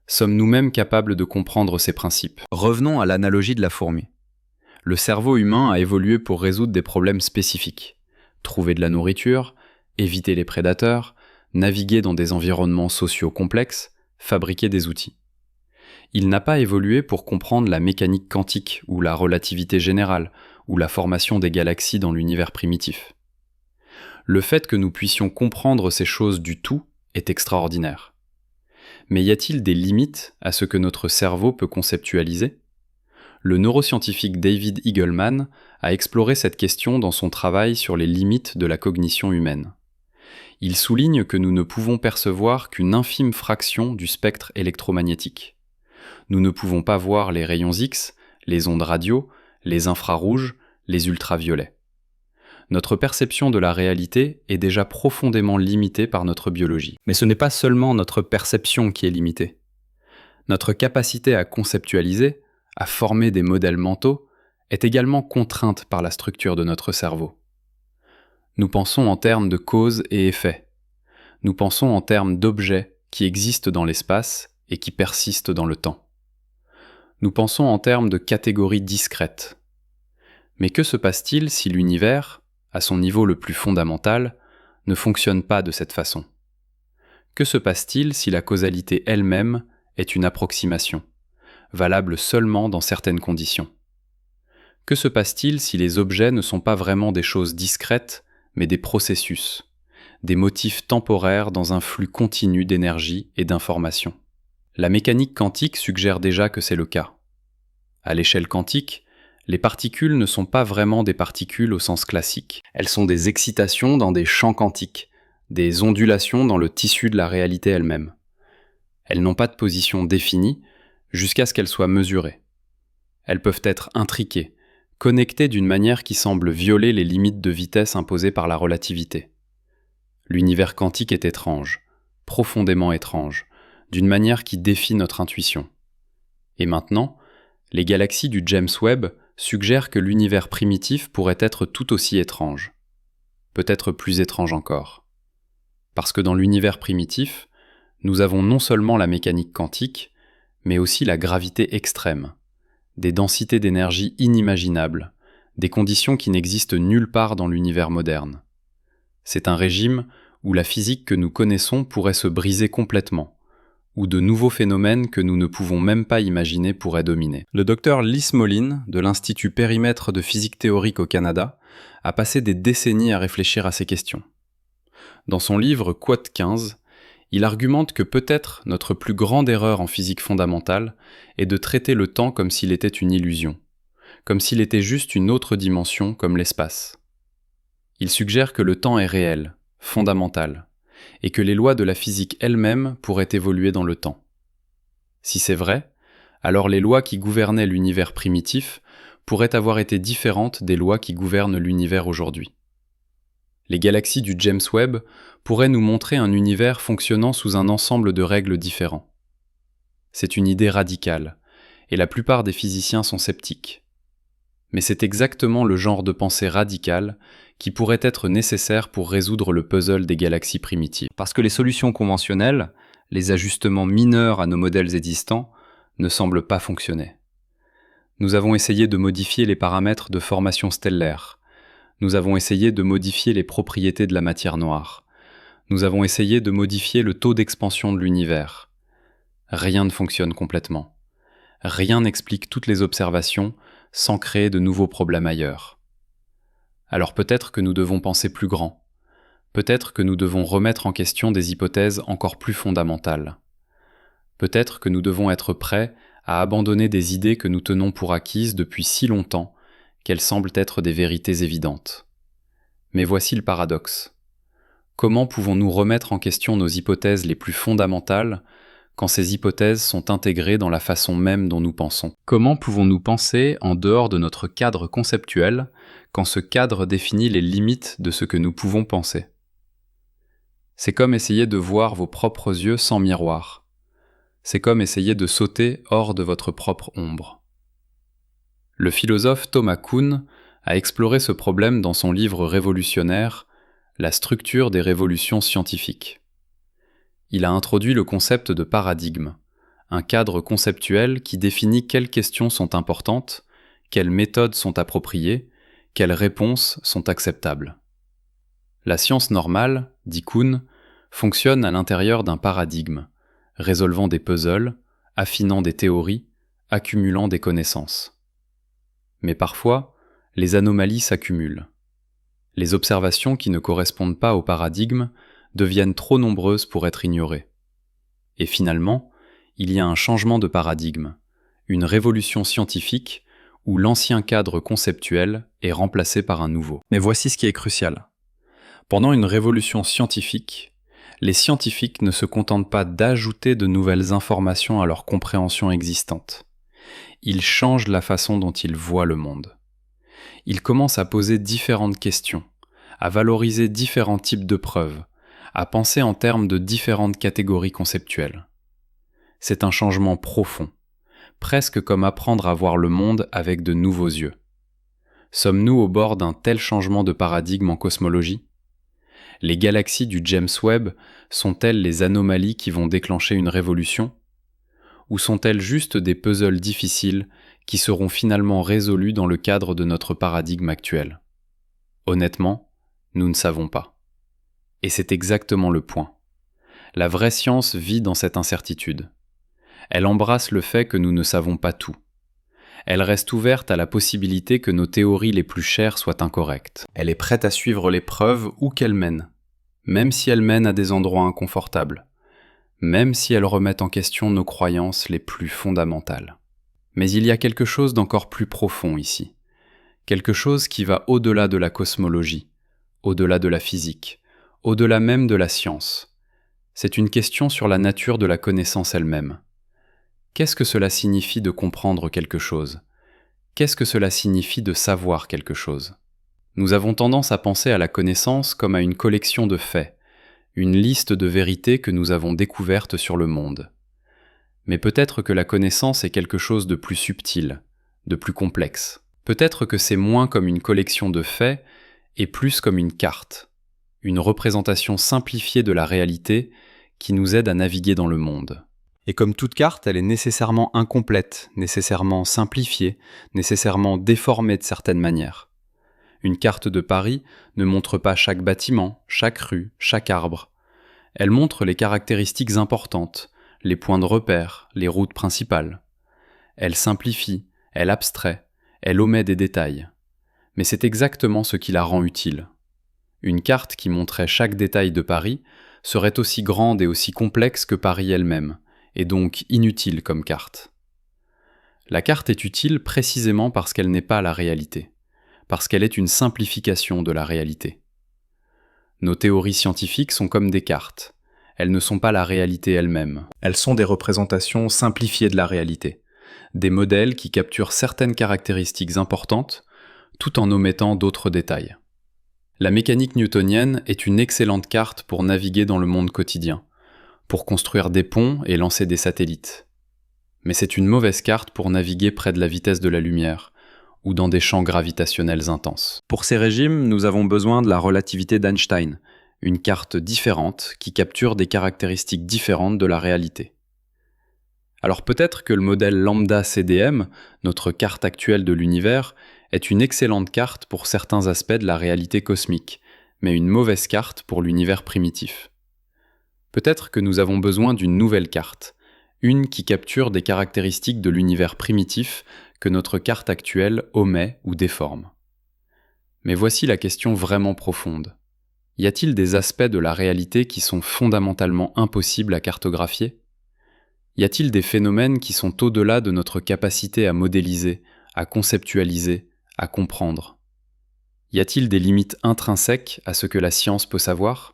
Sommes nous-mêmes capables de comprendre ces principes ? Revenons à l'analogie de la fourmi. Le cerveau humain a évolué pour résoudre des problèmes spécifiques. Trouver de la nourriture, éviter les prédateurs, naviguer dans des environnements sociaux complexes, fabriquer des outils. Il n'a pas évolué pour comprendre la mécanique quantique ou la relativité générale ou la formation des galaxies dans l'univers primitif. Le fait que nous puissions comprendre ces choses du tout est extraordinaire. Mais y a-t-il des limites à ce que notre cerveau peut conceptualiser ? le neuroscientifique David Eagleman a exploré cette question dans son travail sur les limites de la cognition humaine. Il souligne que nous ne pouvons percevoir qu'une infime fraction du spectre électromagnétique. Nous ne pouvons pas voir les rayons X, les ondes radio, les infrarouges, les ultraviolets. Notre perception de la réalité est déjà profondément limitée par notre biologie. Mais ce n'est pas seulement notre perception qui est limitée. Notre capacité à conceptualiser, à former des modèles mentaux, est également contrainte par la structure de notre cerveau. Nous pensons en termes de cause et effet. Nous pensons en termes d'objets qui existent dans l'espace et qui persistent dans le temps. Nous pensons en termes de catégories discrètes. Mais que se passe-t-il si l'univers, à son niveau le plus fondamental, ne fonctionne pas de cette façon? Que se passe-t-il si la causalité elle-même est une approximation, valable seulement dans certaines conditions? Que se passe-t-il si les objets ne sont pas vraiment des choses discrètes, mais des processus, des motifs temporaires dans un flux continu d'énergie et d'information? La mécanique quantique suggère déjà que c'est le cas. À l'échelle quantique, les particules ne sont pas vraiment des particules au sens classique. Elles sont des excitations dans des champs quantiques, des ondulations dans le tissu de la réalité elle-même. Elles n'ont pas de position définie jusqu'à ce qu'elles soient mesurées. Elles peuvent être intriquées, connectées d'une manière qui semble violer les limites de vitesse imposées par la relativité. L'univers quantique est étrange, profondément étrange, d'une manière qui défie notre intuition. Et maintenant, les galaxies du James Webb suggèrent que l'univers primitif pourrait être tout aussi étrange. Peut-être plus étrange encore. Parce que dans l'univers primitif, nous avons non seulement la mécanique quantique, mais aussi la gravité extrême, des densités d'énergie inimaginables, des conditions qui n'existent nulle part dans l'univers moderne. C'est un régime où la physique que nous connaissons pourrait se briser complètement, où de nouveaux phénomènes que nous ne pouvons même pas imaginer pourraient dominer. Le docteur Lis Moline, de l'Institut Périmètre de physique théorique au Canada, a passé des décennies à réfléchir à ces questions. Dans son livre Quote 15, il argumente que peut-être notre plus grande erreur en physique fondamentale est de traiter le temps comme s'il était une illusion, comme s'il était juste une autre dimension comme l'espace. Il suggère que le temps est réel, fondamental, et que les lois de la physique elles-mêmes pourraient évoluer dans le temps. Si c'est vrai, alors les lois qui gouvernaient l'univers primitif pourraient avoir été différentes des lois qui gouvernent l'univers aujourd'hui. Les galaxies du James Webb pourraient nous montrer un univers fonctionnant sous un ensemble de règles différents. C'est une idée radicale, et la plupart des physiciens sont sceptiques. Mais c'est exactement le genre de pensée radicale qui pourrait être nécessaire pour résoudre le puzzle des galaxies primitives. Parce que les solutions conventionnelles, les ajustements mineurs à nos modèles existants, ne semblent pas fonctionner. Nous avons essayé de modifier les paramètres de formation stellaire. Nous avons essayé de modifier les propriétés de la matière noire. Nous avons essayé de modifier le taux d'expansion de l'univers. Rien ne fonctionne complètement. Rien n'explique toutes les observations sans créer de nouveaux problèmes ailleurs. Alors peut-être que nous devons penser plus grand. Peut-être que nous devons remettre en question des hypothèses encore plus fondamentales. Peut-être que nous devons être prêts à abandonner des idées que nous tenons pour acquises depuis si longtemps qu'elles semblent être des vérités évidentes. Mais voici le paradoxe. Comment pouvons-nous remettre en question nos hypothèses les plus fondamentales quand ces hypothèses sont intégrées dans la façon même dont nous pensons? Comment pouvons-nous penser en dehors de notre cadre conceptuel quand ce cadre définit les limites de ce que nous pouvons penser? C'est comme essayer de voir vos propres yeux sans miroir. C'est comme essayer de sauter hors de votre propre ombre. Le philosophe Thomas Kuhn a exploré ce problème dans son livre révolutionnaire « La structure des révolutions scientifiques ». Il a introduit le concept de paradigme, un cadre conceptuel qui définit quelles questions sont importantes, quelles méthodes sont appropriées, quelles réponses sont acceptables. La science normale, dit Kuhn, fonctionne à l'intérieur d'un paradigme, résolvant des puzzles, affinant des théories, accumulant des connaissances. Mais parfois, les anomalies s'accumulent. Les observations qui ne correspondent pas au paradigme deviennent trop nombreuses pour être ignorées. Et finalement, il y a un changement de paradigme, une révolution scientifique où l'ancien cadre conceptuel est remplacé par un nouveau. Mais voici ce qui est crucial. Pendant une révolution scientifique, les scientifiques ne se contentent pas d'ajouter de nouvelles informations à leur compréhension existante. Ils changent la façon dont ils voient le monde. Ils commencent à poser différentes questions, à valoriser différents types de preuves, à penser en termes de différentes catégories conceptuelles. C'est un changement profond, presque comme apprendre à voir le monde avec de nouveaux yeux. Sommes-nous au bord d'un tel changement de paradigme en cosmologie ? Les galaxies du James Webb sont-elles les anomalies qui vont déclencher une révolution ? Ou sont-elles juste des puzzles difficiles qui seront finalement résolus dans le cadre de notre paradigme actuel ? Honnêtement, nous ne savons pas. Et c'est exactement le point. La vraie science vit dans cette incertitude. Elle embrasse le fait que nous ne savons pas tout. Elle reste ouverte à la possibilité que nos théories les plus chères soient incorrectes. Elle est prête à suivre les preuves où qu'elles mènent, même si elles mènent à des endroits inconfortables, même si elles remettent en question nos croyances les plus fondamentales. Mais il y a quelque chose d'encore plus profond ici, quelque chose qui va au-delà de la cosmologie, au-delà de la physique, au-delà même de la science. C'est une question sur la nature de la connaissance elle-même. Qu'est-ce que cela signifie de comprendre quelque chose ? Qu'est-ce que cela signifie de savoir quelque chose ? Nous avons tendance à penser à la connaissance comme à une collection de faits, une liste de vérités que nous avons découvertes sur le monde. Mais peut-être que la connaissance est quelque chose de plus subtil, de plus complexe. Peut-être que c'est moins comme une collection de faits et plus comme une carte, une représentation simplifiée de la réalité qui nous aide à naviguer dans le monde. Et comme toute carte, elle est nécessairement incomplète, nécessairement simplifiée, nécessairement déformée de certaines manières. Une carte de Paris ne montre pas chaque bâtiment, chaque rue, chaque arbre. Elle montre les caractéristiques importantes, les points de repère, les routes principales. Elle simplifie, elle abstrait, elle omet des détails. Mais c'est exactement ce qui la rend utile. Une carte qui montrait chaque détail de Paris serait aussi grande et aussi complexe que Paris elle-même, et donc inutile comme carte. La carte est utile précisément parce qu'elle n'est pas la réalité, parce qu'elle est une simplification de la réalité. Nos théories scientifiques sont comme des cartes. Elles ne sont pas la réalité elle-même. Elles sont des représentations simplifiées de la réalité, des modèles qui capturent certaines caractéristiques importantes tout en omettant d'autres détails. La mécanique newtonienne est une excellente carte pour naviguer dans le monde quotidien, pour construire des ponts et lancer des satellites. Mais c'est une mauvaise carte pour naviguer près de la vitesse de la lumière, ou dans des champs gravitationnels intenses. Pour ces régimes, nous avons besoin de la relativité d'Einstein, une carte différente qui capture des caractéristiques différentes de la réalité. Alors peut-être que le modèle lambda CDM, notre carte actuelle de l'univers, est une excellente carte pour certains aspects de la réalité cosmique, mais une mauvaise carte pour l'univers primitif. Peut-être que nous avons besoin d'une nouvelle carte, une qui capture des caractéristiques de l'univers primitif que notre carte actuelle omet ou déforme. Mais voici la question vraiment profonde. Y a-t-il des aspects de la réalité qui sont fondamentalement impossibles à cartographier ? Y a-t-il des phénomènes qui sont au-delà de notre capacité à modéliser, à conceptualiser, à comprendre ? Y a-t-il des limites intrinsèques à ce que la science peut savoir ?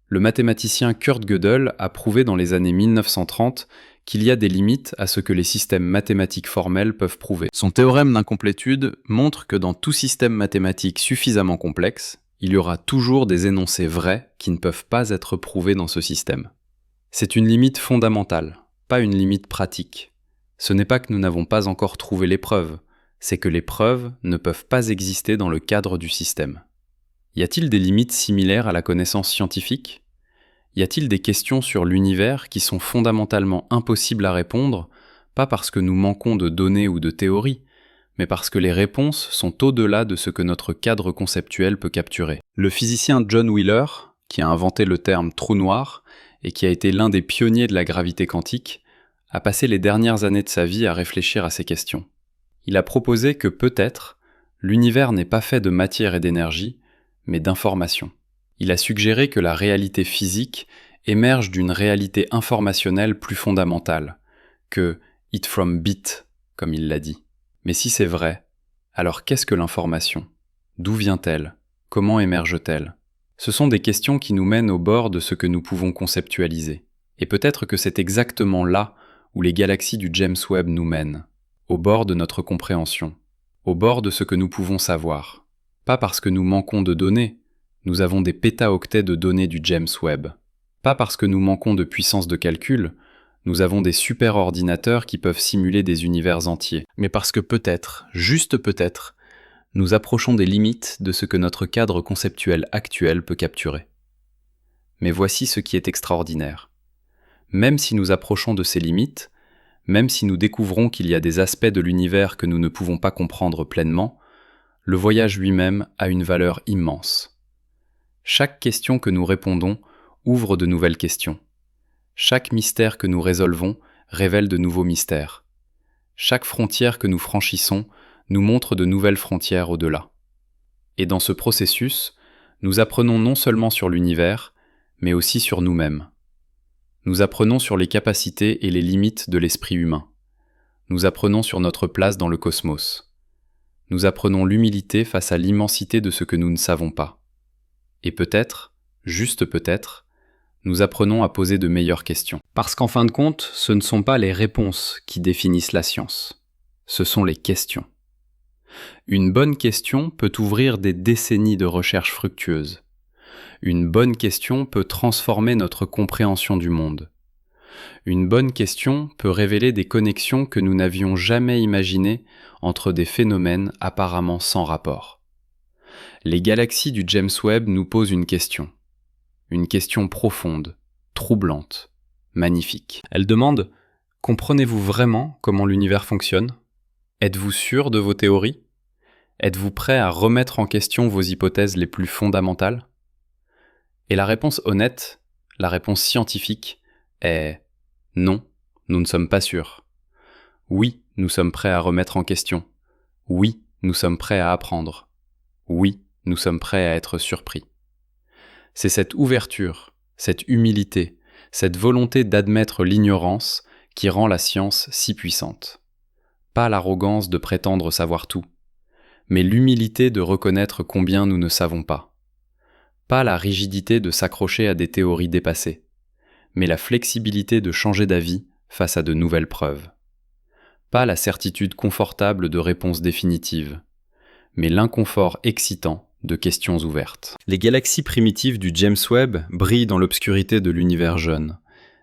Le mathématicien Kurt Gödel a prouvé dans les années 1930 qu'il y a des limites à ce que les systèmes mathématiques formels peuvent prouver. Son théorème d'incomplétude montre que dans tout système mathématique suffisamment complexe, il y aura toujours des énoncés vrais qui ne peuvent pas être prouvés dans ce système. C'est une limite fondamentale, pas une limite pratique. Ce n'est pas que nous n'avons pas encore trouvé les preuves, c'est que les preuves ne peuvent pas exister dans le cadre du système. Y a-t-il des limites similaires à la connaissance scientifique ? Y a-t-il des questions sur l'univers qui sont fondamentalement impossibles à répondre, pas parce que nous manquons de données ou de théories, mais parce que les réponses sont au-delà de ce que notre cadre conceptuel peut capturer. Le physicien John Wheeler, qui a inventé le terme trou noir et qui a été l'un des pionniers de la gravité quantique, a passé les dernières années de sa vie à réfléchir à ces questions. Il a proposé que peut-être l'univers n'est pas fait de matière et d'énergie, mais d'information. Il a suggéré que la réalité physique émerge d'une réalité informationnelle plus fondamentale, que « it from bit », comme il l'a dit. Mais si c'est vrai, alors qu'est-ce que l'information? D'où vient-elle? Comment émerge-t-elle? Ce sont des questions qui nous mènent au bord de ce que nous pouvons conceptualiser. Et peut-être que c'est exactement là où les galaxies du James Webb nous mènent, au bord de notre compréhension, au bord de ce que nous pouvons savoir. Pas parce que nous manquons de données, nous avons des pétaoctets de données du James Webb. Pas parce que nous manquons de puissance de calcul, nous avons des super-ordinateurs qui peuvent simuler des univers entiers. Mais parce que peut-être, juste peut-être, nous approchons des limites de ce que notre cadre conceptuel actuel peut capturer. Mais voici ce qui est extraordinaire. Même si nous approchons de ces limites, même si nous découvrons qu'il y a des aspects de l'univers que nous ne pouvons pas comprendre pleinement, le voyage lui-même a une valeur immense. Chaque question que nous répondons ouvre de nouvelles questions. Chaque mystère que nous résolvons révèle de nouveaux mystères. Chaque frontière que nous franchissons nous montre de nouvelles frontières au-delà. Et dans ce processus, nous apprenons non seulement sur l'univers, mais aussi sur nous-mêmes. Nous apprenons sur les capacités et les limites de l'esprit humain. Nous apprenons sur notre place dans le cosmos. Nous apprenons l'humilité face à l'immensité de ce que nous ne savons pas. Et peut-être, juste peut-être, nous apprenons à poser de meilleures questions. Parce qu'en fin de compte, ce ne sont pas les réponses qui définissent la science. Ce sont les questions. Une bonne question peut ouvrir des décennies de recherches fructueuses. Une bonne question peut transformer notre compréhension du monde. Une bonne question peut révéler des connexions que nous n'avions jamais imaginées entre des phénomènes apparemment sans rapport. Les galaxies du James Webb nous posent une question profonde, troublante, magnifique. Elle demande « Comprenez-vous vraiment comment l'univers fonctionne ? Êtes-vous sûr de vos théories ? Êtes-vous prêt à remettre en question vos hypothèses les plus fondamentales ? » Et la réponse honnête, la réponse scientifique, est « Non, nous ne sommes pas sûrs. Oui, nous sommes prêts à remettre en question. Oui, nous sommes prêts à apprendre. Oui, nous sommes prêts à être surpris. » C'est cette ouverture, cette humilité, cette volonté d'admettre l'ignorance qui rend la science si puissante. Pas l'arrogance de prétendre savoir tout, mais l'humilité de reconnaître combien nous ne savons pas. Pas la rigidité de s'accrocher à des théories dépassées, mais la flexibilité de changer d'avis face à de nouvelles preuves. Pas la certitude confortable de réponses définitives, mais l'inconfort excitant de questions ouvertes. Les galaxies primitives du James Webb brillent dans l'obscurité de l'univers jeune,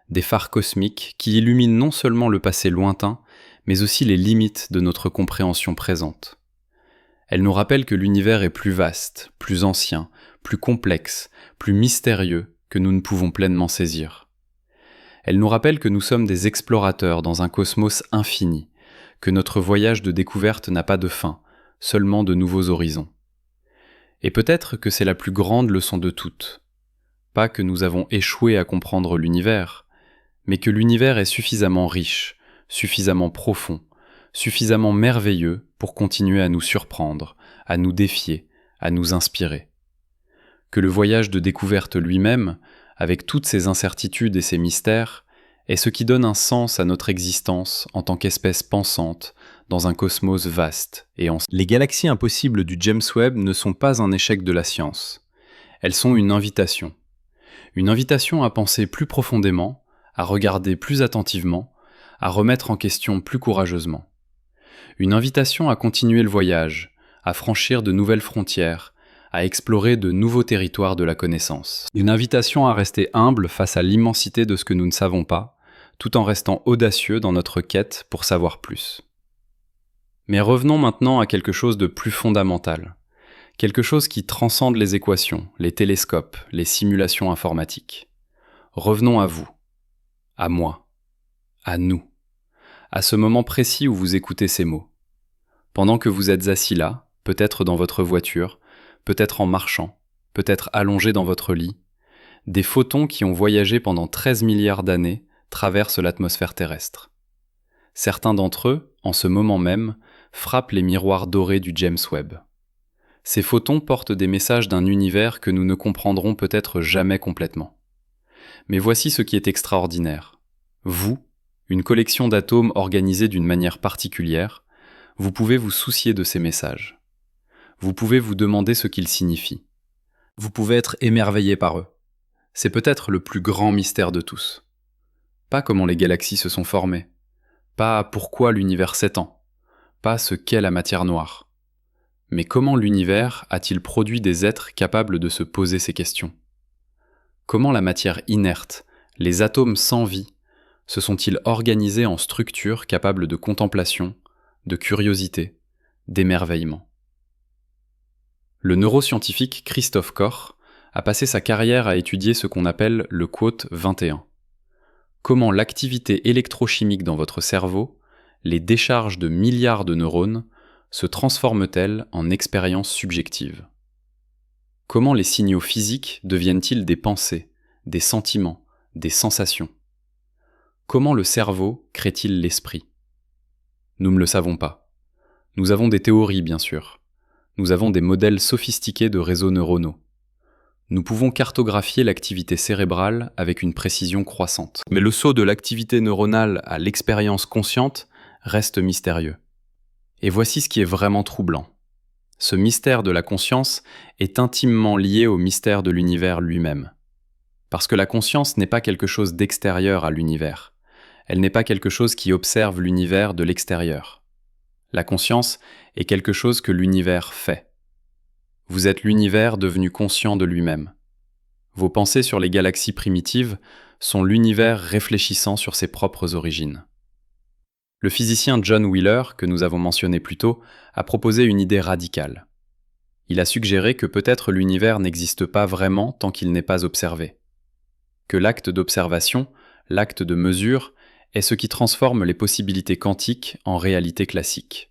des phares cosmiques qui illuminent non seulement le passé lointain, mais aussi les limites de notre compréhension présente. Elles nous rappellent que l'univers est plus vaste, plus ancien, plus complexe, plus mystérieux que nous ne pouvons pleinement saisir. Elles nous rappellent que nous sommes des explorateurs dans un cosmos infini, que notre voyage de découverte n'a pas de fin, seulement de nouveaux horizons. Et peut-être que c'est la plus grande leçon de toutes. Pas que nous avons échoué à comprendre l'univers, mais que l'univers est suffisamment riche, suffisamment profond, suffisamment merveilleux pour continuer à nous surprendre, à nous défier, à nous inspirer. Que le voyage de découverte lui-même, avec toutes ses incertitudes et ses mystères, est ce qui donne un sens à notre existence en tant qu'espèce pensante dans un cosmos vaste et ancien. Les galaxies impossibles du James Webb ne sont pas un échec de la science. Elles sont une invitation. Une invitation à penser plus profondément, à regarder plus attentivement, à remettre en question plus courageusement. Une invitation à continuer le voyage, à franchir de nouvelles frontières, à explorer de nouveaux territoires de la connaissance. Une invitation à rester humble face à l'immensité de ce que nous ne savons pas, tout en restant audacieux dans notre quête pour savoir plus. Mais revenons maintenant à quelque chose de plus fondamental, quelque chose qui transcende les équations, les télescopes, les simulations informatiques. Revenons à vous, à moi, à nous, à ce moment précis où vous écoutez ces mots. Pendant que vous êtes assis là, peut-être dans votre voiture, peut-être en marchant, peut-être allongé dans votre lit, des photons qui ont voyagé pendant 13 milliards d'années traversent l'atmosphère terrestre. Certains d'entre eux, en ce moment même, frappent les miroirs dorés du James Webb. Ces photons portent des messages d'un univers que nous ne comprendrons peut-être jamais complètement. Mais voici ce qui est extraordinaire. Vous, une collection d'atomes organisés d'une manière particulière, Vous pouvez vous soucier de ces messages. Vous pouvez vous demander ce qu'ils signifient. Vous pouvez être émerveillé par eux. C'est peut-être le plus grand mystère de tous. Pas comment les galaxies se sont formées, pas pourquoi l'univers s'étend, pas ce qu'est la matière noire. Mais comment l'univers a-t-il produit des êtres capables de se poser ces questions ? Comment la matière inerte, les atomes sans vie, se sont-ils organisés en structures capables de contemplation, de curiosité, d'émerveillement ? Le neuroscientifique Christophe Koch a passé sa carrière à étudier ce qu'on appelle le quote 21. Comment l'activité électrochimique dans votre cerveau, les décharges de milliards de neurones, se transforment-elles en expériences subjectives ? Comment les signaux physiques deviennent-ils des pensées, des sentiments, des sensations ? Comment le cerveau crée-t-il l'esprit ? Nous ne le savons pas. Nous avons des théories, bien sûr. Nous avons des modèles sophistiqués de réseaux neuronaux. Nous pouvons cartographier l'activité cérébrale avec une précision croissante. Mais le saut de l'activité neuronale à l'expérience consciente reste mystérieux. Et voici ce qui est vraiment troublant. Ce mystère de la conscience est intimement lié au mystère de l'univers lui-même. Parce que la conscience n'est pas quelque chose d'extérieur à l'univers. Elle n'est pas quelque chose qui observe l'univers de l'extérieur. La conscience est quelque chose que l'univers fait. Vous êtes l'univers devenu conscient de lui-même. Vos pensées sur les galaxies primitives sont l'univers réfléchissant sur ses propres origines. Le physicien John Wheeler, que nous avons mentionné plus tôt, a proposé une idée radicale. Il a suggéré que peut-être l'univers n'existe pas vraiment tant qu'il n'est pas observé. Que l'acte d'observation, l'acte de mesure, est ce qui transforme les possibilités quantiques en réalité classique.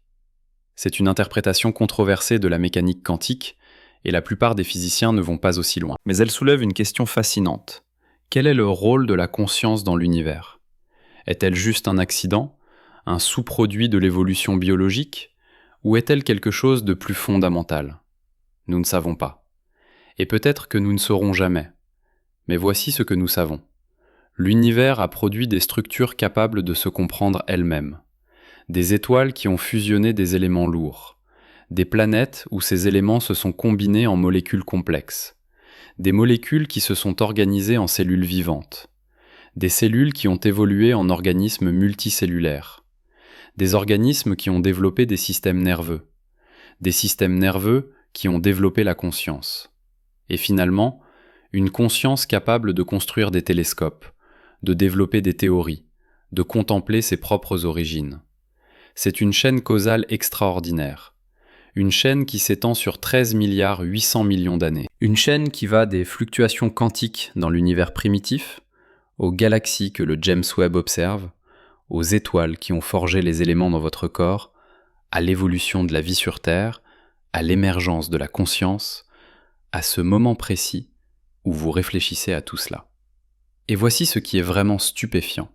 C'est une interprétation controversée de la mécanique quantique, et la plupart des physiciens ne vont pas aussi loin. Mais elle soulève une question fascinante. Quel est le rôle de la conscience dans l'univers ? Est-elle juste un accident, un sous-produit de l'évolution biologique, ou est-elle quelque chose de plus fondamental ? Nous ne savons pas. Et peut-être que nous ne saurons jamais. Mais voici ce que nous savons. L'univers a produit des structures capables de se comprendre elles-mêmes. Des étoiles qui ont fusionné des éléments lourds. Des planètes où ces éléments se sont combinés en molécules complexes. Des molécules qui se sont organisées en cellules vivantes. Des cellules qui ont évolué en organismes multicellulaires. Des organismes qui ont développé des systèmes nerveux. Des systèmes nerveux qui ont développé la conscience. Et finalement, une conscience capable de construire des télescopes, de développer des théories, de contempler ses propres origines. C'est une chaîne causale extraordinaire. Une chaîne qui s'étend sur 13 milliards 800 millions d'années. Une chaîne qui va des fluctuations quantiques dans l'univers primitif, aux galaxies que le James Webb observe, aux étoiles qui ont forgé les éléments dans votre corps, à l'évolution de la vie sur Terre, à l'émergence de la conscience, à ce moment précis où vous réfléchissez à tout cela. Et voici ce qui est vraiment stupéfiant.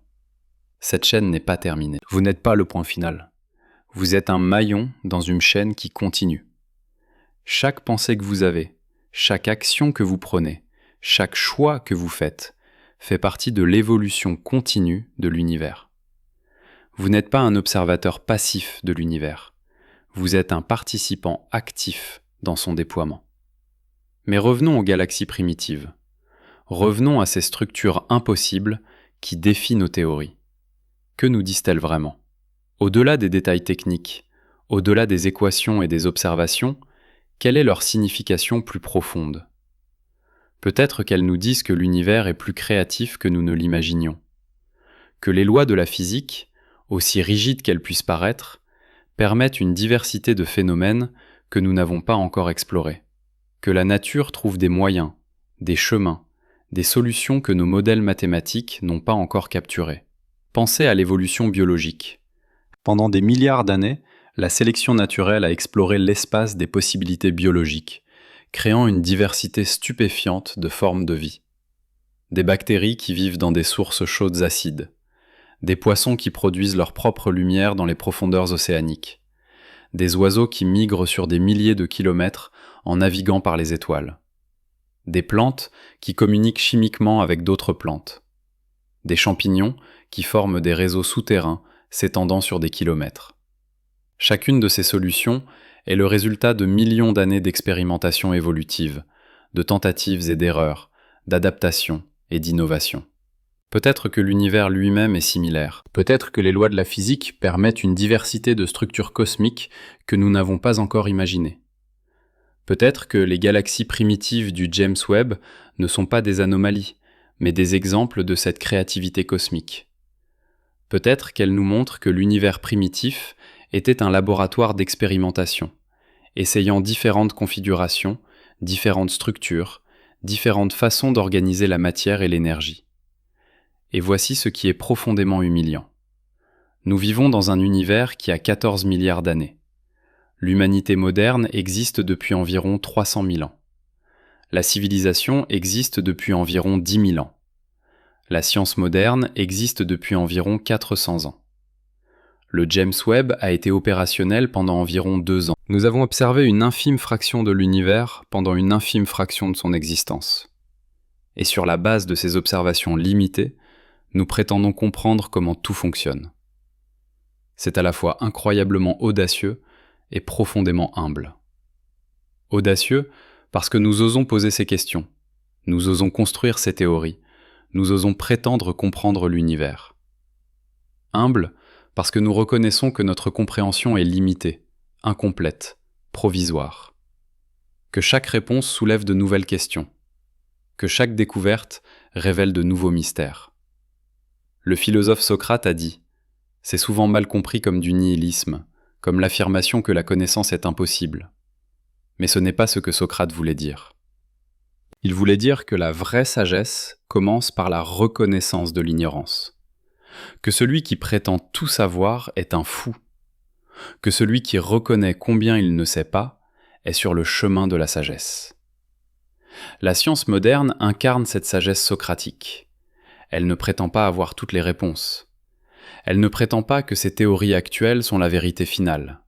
Cette chaîne n'est pas terminée. Vous n'êtes pas le point final. Vous êtes un maillon dans une chaîne qui continue. Chaque pensée que vous avez, chaque action que vous prenez, chaque choix que vous faites, fait partie de l'évolution continue de l'univers. Vous n'êtes pas un observateur passif de l'univers. Vous êtes un participant actif dans son déploiement. Mais revenons aux galaxies primitives. Revenons à ces structures impossibles qui défient nos théories. Que nous disent-elles vraiment ? Au-delà des détails techniques, au-delà des équations et des observations, quelle est leur signification plus profonde ? Peut-être qu'elles nous disent que l'univers est plus créatif que nous ne l'imaginions. Que les lois de la physique, aussi rigides qu'elles puissent paraître, permettent une diversité de phénomènes que nous n'avons pas encore explorés. Que la nature trouve des moyens, des chemins, des solutions que nos modèles mathématiques n'ont pas encore capturées. Pensez à l'évolution biologique. Pendant des milliards d'années, la sélection naturelle a exploré l'espace des possibilités biologiques, créant une diversité stupéfiante de formes de vie. Des bactéries qui vivent dans des sources chaudes acides, des poissons qui produisent leur propre lumière dans les profondeurs océaniques, des oiseaux qui migrent sur des milliers de kilomètres en naviguant par les étoiles, des plantes qui communiquent chimiquement avec d'autres plantes, des champignons qui forment des réseaux souterrains s'étendant sur des kilomètres. Chacune de ces solutions est le résultat de millions d'années d'expérimentation évolutive, de tentatives et d'erreurs, d'adaptation et d'innovation. Peut-être que l'univers lui-même est similaire. Peut-être que les lois de la physique permettent une diversité de structures cosmiques que nous n'avons pas encore imaginées. Peut-être que les galaxies primitives du James Webb ne sont pas des anomalies, mais des exemples de cette créativité cosmique. Peut-être qu'elles nous montrent que l'univers primitif était un laboratoire d'expérimentation, essayant différentes configurations, différentes structures, différentes façons d'organiser la matière et l'énergie. Et voici ce qui est profondément humiliant. Nous vivons dans un univers qui a 14 milliards d'années. L'humanité moderne existe depuis environ 300 000 ans. La civilisation existe depuis environ 10 000 ans. La science moderne existe depuis environ 400 ans. Le James Webb a été opérationnel pendant environ 2 ans. Nous avons observé une infime fraction de l'univers pendant une infime fraction de son existence. Et sur la base de ces observations limitées, nous prétendons comprendre comment tout fonctionne. C'est à la fois incroyablement audacieux et profondément humble. Audacieux parce que nous osons poser ces questions, nous osons construire ces théories, nous osons prétendre comprendre l'univers. Humble parce que nous reconnaissons que notre compréhension est limitée, incomplète, provisoire. Que chaque réponse soulève de nouvelles questions. Que chaque découverte révèle de nouveaux mystères. Le philosophe Socrate a dit « C'est souvent mal compris comme du nihilisme, comme l'affirmation que la connaissance est impossible. » Mais ce n'est pas ce que Socrate voulait dire. Il voulait dire que la vraie sagesse commence par la reconnaissance de l'ignorance. Que celui qui prétend tout savoir est un fou. Que celui qui reconnaît combien il ne sait pas est sur le chemin de la sagesse. La science moderne incarne cette sagesse socratique. Elle ne prétend pas avoir toutes les réponses. Elle ne prétend pas que ses théories actuelles sont la vérité finale.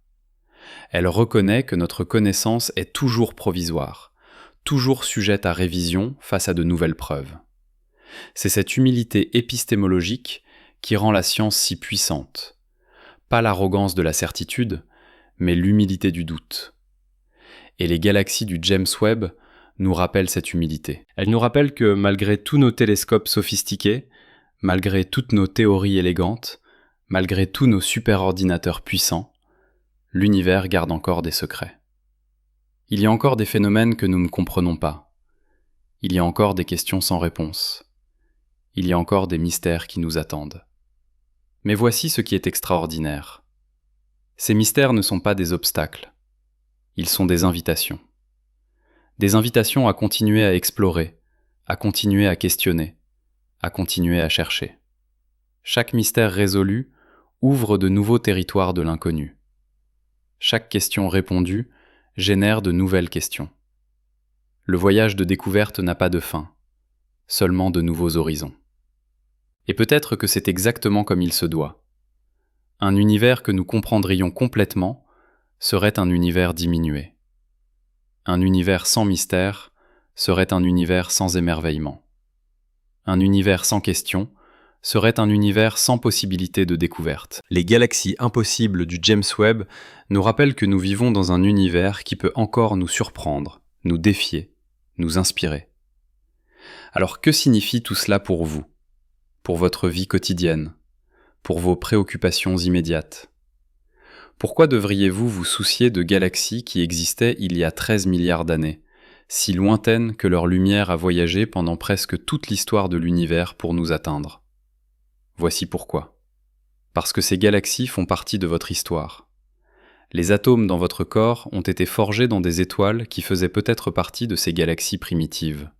Elle reconnaît que notre connaissance est toujours provisoire, toujours sujette à révision face à de nouvelles preuves. C'est cette humilité épistémologique qui rend la science si puissante. Pas l'arrogance de la certitude, mais l'humilité du doute. Et les galaxies du James Webb nous rappellent cette humilité. Elles nous rappellent que malgré tous nos télescopes sophistiqués, malgré toutes nos théories élégantes, malgré tous nos superordinateurs puissants, l'univers garde encore des secrets. Il y a encore des phénomènes que nous ne comprenons pas. Il y a encore des questions sans réponse. Il y a encore des mystères qui nous attendent. Mais voici ce qui est extraordinaire. Ces mystères ne sont pas des obstacles. Ils sont des invitations. Des invitations à continuer à explorer, à continuer à questionner, à continuer à chercher. Chaque mystère résolu ouvre de nouveaux territoires de l'inconnu. Chaque question répondue génère de nouvelles questions. Le voyage de découverte n'a pas de fin, seulement de nouveaux horizons. Et peut-être que c'est exactement comme il se doit. Un univers que nous comprendrions complètement serait un univers diminué. Un univers sans mystère serait un univers sans émerveillement. Un univers sans question serait un univers sans possibilité de découverte. Les galaxies impossibles du James Webb nous rappellent que nous vivons dans un univers qui peut encore nous surprendre, nous défier, nous inspirer. Alors que signifie tout cela pour vous, pour votre vie quotidienne, pour vos préoccupations immédiates ? Pourquoi devriez-vous vous soucier de galaxies qui existaient il y a 13 milliards d'années, si lointaines que leur lumière a voyagé pendant presque toute l'histoire de l'univers pour nous atteindre ? Voici pourquoi. Parce que ces galaxies font partie de votre histoire. Les atomes dans votre corps ont été forgés dans des étoiles qui faisaient peut-être partie de ces galaxies primitives.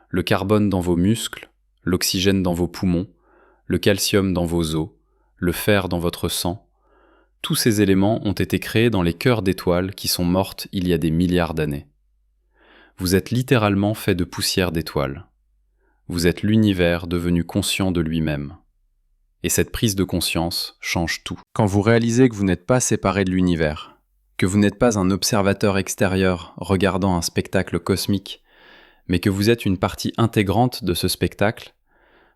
Le carbone dans vos muscles, l'oxygène dans vos poumons, le calcium dans vos os, le fer dans votre sang, tous ces éléments ont été créés dans les cœurs d'étoiles qui sont mortes il y a des milliards d'années. Vous êtes littéralement fait de poussière d'étoiles. Vous êtes l'univers devenu conscient de lui-même. Et cette prise de conscience change tout. Quand vous réalisez que vous n'êtes pas séparé de l'univers, que vous n'êtes pas un observateur extérieur regardant un spectacle cosmique, mais que vous êtes une partie intégrante de ce spectacle,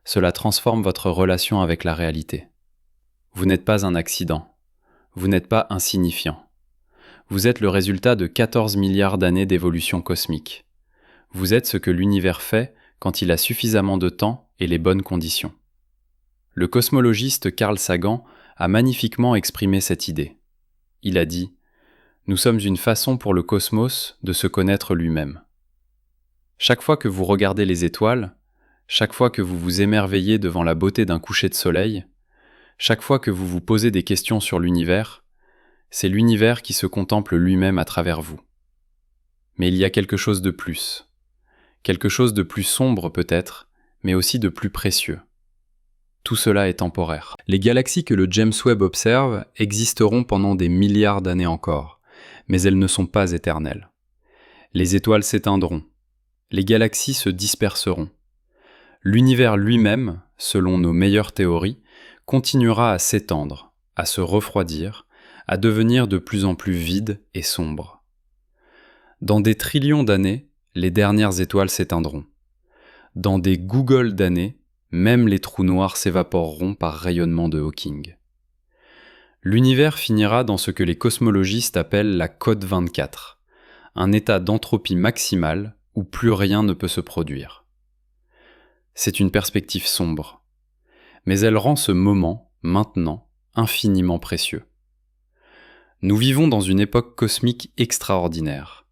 cela transforme votre relation avec la réalité. Vous n'êtes pas un accident. vous n'êtes pas insignifiant. Vous êtes le résultat de 14 milliards d'années d'évolution cosmique. Vous êtes ce que l'univers fait quand il a suffisamment de temps et les bonnes conditions. Le cosmologiste Carl Sagan a magnifiquement exprimé cette idée. Il a dit « Nous sommes une façon pour le cosmos de se connaître lui-même ». Chaque fois que vous regardez les étoiles, chaque fois que vous vous émerveillez devant la beauté d'un coucher de soleil, chaque fois que vous vous posez des questions sur l'univers, c'est l'univers qui se contemple lui-même à travers vous. Mais il y a quelque chose de plus. Quelque chose de plus sombre peut-être, mais aussi de plus précieux. Tout cela est temporaire. Les galaxies que le James Webb observe existeront pendant des milliards d'années encore, mais elles ne sont pas éternelles. Les étoiles s'éteindront. Les galaxies se disperseront. L'univers lui-même, selon nos meilleures théories, continuera à s'étendre, à se refroidir, à devenir de plus en plus vide et sombre. Dans des trillions d'années, les dernières étoiles s'éteindront. Dans des googles d'années, même les trous noirs s'évaporeront par rayonnement de Hawking. L'univers finira dans ce que les cosmologistes appellent la cote 24, un état d'entropie maximale où plus rien ne peut se produire. C'est une perspective sombre, mais elle rend ce moment, maintenant, infiniment précieux. Nous vivons dans une époque cosmique extraordinaire.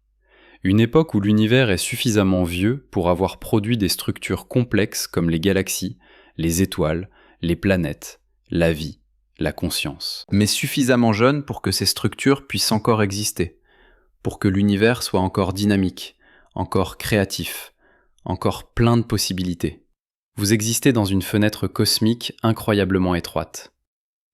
Une époque où l'univers est suffisamment vieux pour avoir produit des structures complexes comme les galaxies, les étoiles, les planètes, la vie, la conscience. Mais suffisamment jeune pour que ces structures puissent encore exister, pour que l'univers soit encore dynamique, encore créatif, encore plein de possibilités. Vous existez dans une fenêtre cosmique incroyablement étroite.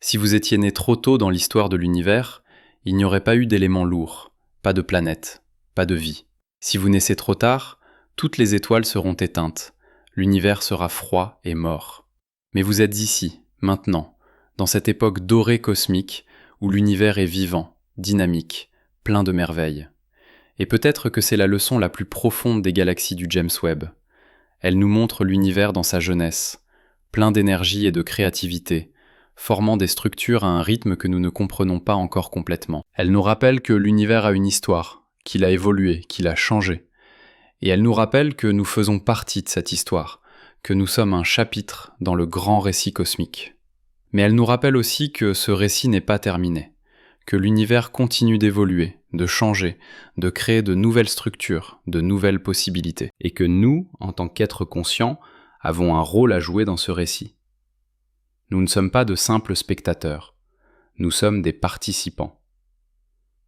Si vous étiez né trop tôt dans l'histoire de l'univers, il n'y aurait pas eu d'éléments lourds, pas de planètes, pas de vie. Si vous naissez trop tard, toutes les étoiles seront éteintes, l'univers sera froid et mort. Mais vous êtes ici, maintenant, dans cette époque dorée cosmique où l'univers est vivant, dynamique, plein de merveilles. Et peut-être que c'est la leçon la plus profonde des galaxies du James Webb. Elle nous montre l'univers dans sa jeunesse, plein d'énergie et de créativité, formant des structures à un rythme que nous ne comprenons pas encore complètement. Elle nous rappelle que l'univers a une histoire, qu'il a évolué, qu'il a changé. Et elle nous rappelle que nous faisons partie de cette histoire, que nous sommes un chapitre dans le grand récit cosmique. Mais elle nous rappelle aussi que ce récit n'est pas terminé, que l'univers continue d'évoluer, de changer, de créer de nouvelles structures, de nouvelles possibilités, et que nous, en tant qu'êtres conscients, avons un rôle à jouer dans ce récit. Nous ne sommes pas de simples spectateurs, nous sommes des participants.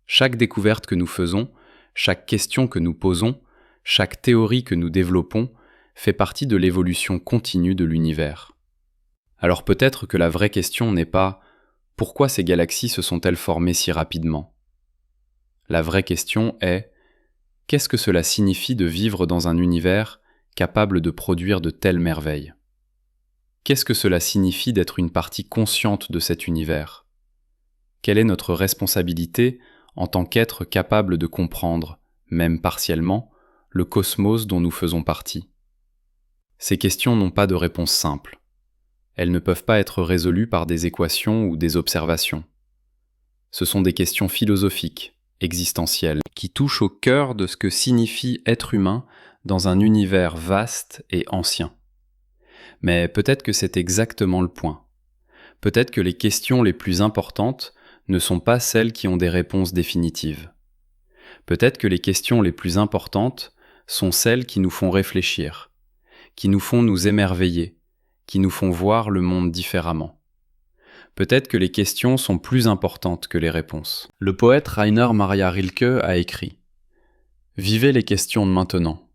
Chaque découverte que nous faisons, chaque question que nous posons, chaque théorie que nous développons fait partie de l'évolution continue de l'univers. Alors peut-être que la vraie question n'est pas « Pourquoi ces galaxies se sont-elles formées si rapidement ?» La vraie question est « Qu'est-ce que cela signifie de vivre dans un univers capable de produire de telles merveilles ? Qu'est-ce que cela signifie d'être une partie consciente de cet univers ? Quelle est notre responsabilité en tant qu'être capable de comprendre, même partiellement, le cosmos dont nous faisons partie? Ces questions n'ont pas de réponse simple. Elles ne peuvent pas être résolues par des équations ou des observations. Ce sont des questions philosophiques, existentielles, qui touchent au cœur de ce que signifie être humain dans un univers vaste et ancien. Mais peut-être que c'est exactement le point. Peut-être que les questions les plus importantes ne sont pas celles qui ont des réponses définitives. Peut-être que les questions les plus importantes sont celles qui nous font réfléchir, qui nous font nous émerveiller, qui nous font voir le monde différemment. Peut-être que les questions sont plus importantes que les réponses. Le poète Rainer Maria Rilke a écrit « Vivez les questions de maintenant.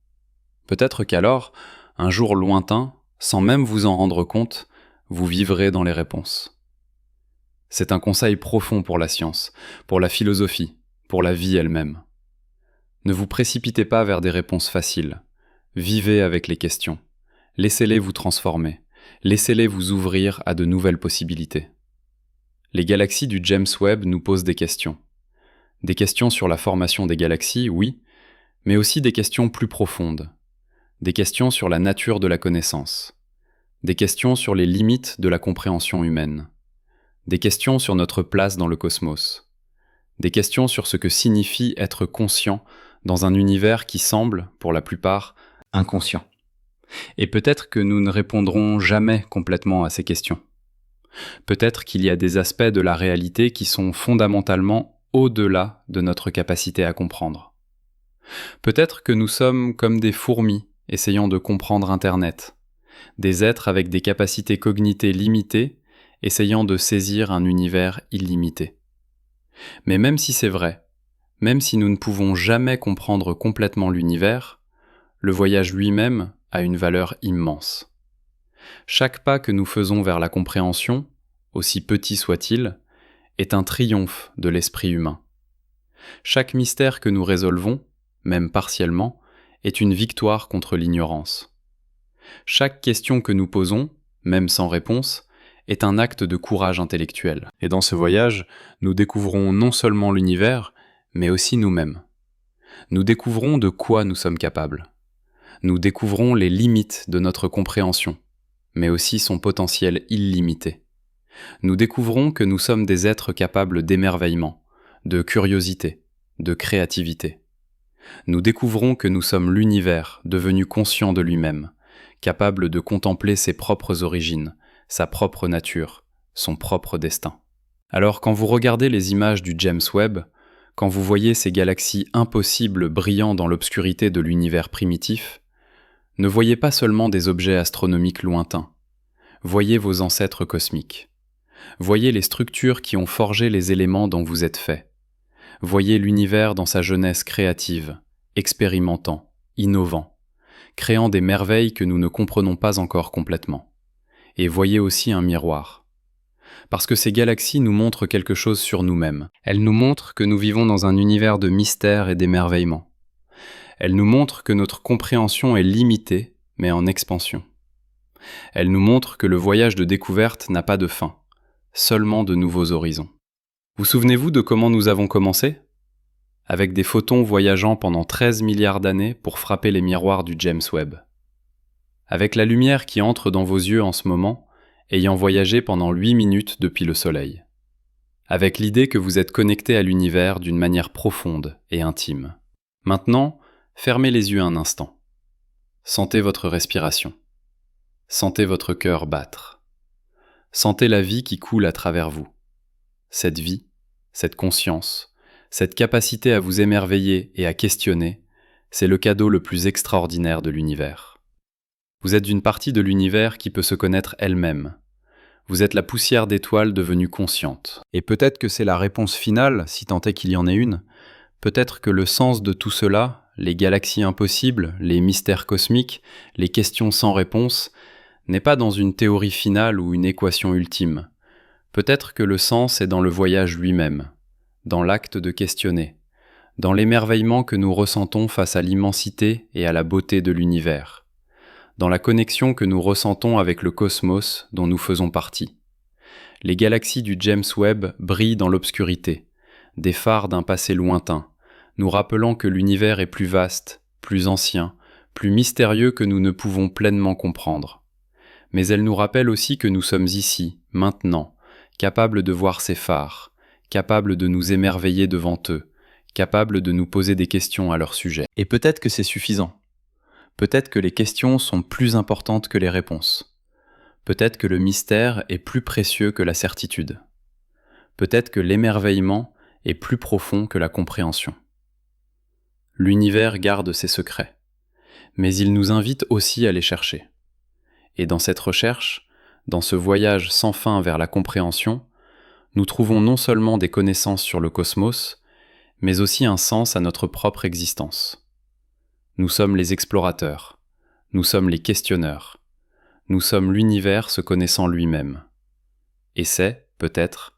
Peut-être qu'alors, un jour lointain, sans même vous en rendre compte, vous vivrez dans les réponses. » C'est un conseil profond pour la science, pour la philosophie, pour la vie elle-même. Ne vous précipitez pas vers des réponses faciles. Vivez avec les questions. Laissez-les vous transformer. Laissez-les vous ouvrir à de nouvelles possibilités. Les galaxies du James Webb nous posent des questions. Des questions sur la formation des galaxies, oui, mais aussi des questions plus profondes. Des questions sur la nature de la connaissance. Des questions sur les limites de la compréhension humaine. Des questions sur notre place dans le cosmos. Des questions sur ce que signifie être conscient dans un univers qui semble, pour la plupart, inconscient. Et peut-être que nous ne répondrons jamais complètement à ces questions. Peut-être qu'il y a des aspects de la réalité qui sont fondamentalement au-delà de notre capacité à comprendre. Peut-être que nous sommes comme des fourmis essayant de comprendre Internet, des êtres avec des capacités cognitives limitées essayant de saisir un univers illimité. Mais même si c'est vrai, même si nous ne pouvons jamais comprendre complètement l'univers, le voyage lui-même a une valeur immense. Chaque pas que nous faisons vers la compréhension, aussi petit soit-il, est un triomphe de l'esprit humain. Chaque mystère que nous résolvons, même partiellement, est une victoire contre l'ignorance. Chaque question que nous posons, même sans réponse, est un acte de courage intellectuel. Et dans ce voyage, nous découvrons non seulement l'univers, mais aussi nous-mêmes. Nous découvrons de quoi nous sommes capables. Nous découvrons les limites de notre compréhension, mais aussi son potentiel illimité. Nous découvrons que nous sommes des êtres capables d'émerveillement, de curiosité, de créativité. Nous découvrons que nous sommes l'univers devenu conscient de lui-même, capable de contempler ses propres origines, sa propre nature, son propre destin. Alors quand vous regardez les images du James Webb, quand vous voyez ces galaxies impossibles brillant dans l'obscurité de l'univers primitif, ne voyez pas seulement des objets astronomiques lointains, voyez vos ancêtres cosmiques. Voyez les structures qui ont forgé les éléments dont vous êtes faits. Voyez l'univers dans sa jeunesse créative, expérimentant, innovant, créant des merveilles que nous ne comprenons pas encore complètement. Et voyez aussi un miroir. Parce que ces galaxies nous montrent quelque chose sur nous-mêmes. Elles nous montrent que nous vivons dans un univers de mystère et d'émerveillement. Elles nous montrent que notre compréhension est limitée, mais en expansion. Elles nous montrent que le voyage de découverte n'a pas de fin, seulement de nouveaux horizons. Vous souvenez-vous de comment nous avons commencé ? Avec des photons voyageant pendant 13 milliards d'années pour frapper les miroirs du James Webb. Avec la lumière qui entre dans vos yeux en ce moment, ayant voyagé pendant 8 minutes depuis le Soleil. Avec l'idée que vous êtes connecté à l'univers d'une manière profonde et intime. Maintenant, fermez les yeux un instant. Sentez votre respiration. Sentez votre cœur battre. Sentez la vie qui coule à travers vous. Cette vie, cette conscience, cette capacité à vous émerveiller et à questionner, c'est le cadeau le plus extraordinaire de l'univers. Vous êtes une partie de l'univers qui peut se connaître elle-même. Vous êtes la poussière d'étoiles devenue consciente. Et peut-être que c'est la réponse finale, si tant est qu'il y en ait une. Peut-être que le sens de tout cela, les galaxies impossibles, les mystères cosmiques, les questions sans réponse, n'est pas dans une théorie finale ou une équation ultime. Peut-être que le sens est dans le voyage lui-même, dans l'acte de questionner, dans l'émerveillement que nous ressentons face à l'immensité et à la beauté de l'univers, dans la connexion que nous ressentons avec le cosmos dont nous faisons partie. Les galaxies du James Webb brillent dans l'obscurité, des phares d'un passé lointain, nous rappelant que l'univers est plus vaste, plus ancien, plus mystérieux que nous ne pouvons pleinement comprendre. Mais elles nous rappellent aussi que nous sommes ici, maintenant, capables de voir ces phares, capables de nous émerveiller devant eux, capables de nous poser des questions à leur sujet. Et peut-être que c'est suffisant. Peut-être que les questions sont plus importantes que les réponses. Peut-être que le mystère est plus précieux que la certitude. Peut-être que l'émerveillement est plus profond que la compréhension. L'univers garde ses secrets, mais il nous invite aussi à les chercher. Et dans cette recherche, dans ce voyage sans fin vers la compréhension, nous trouvons non seulement des connaissances sur le cosmos, mais aussi un sens à notre propre existence. Nous sommes les explorateurs, nous sommes les questionneurs, nous sommes l'univers se connaissant lui-même. Et c'est, peut-être,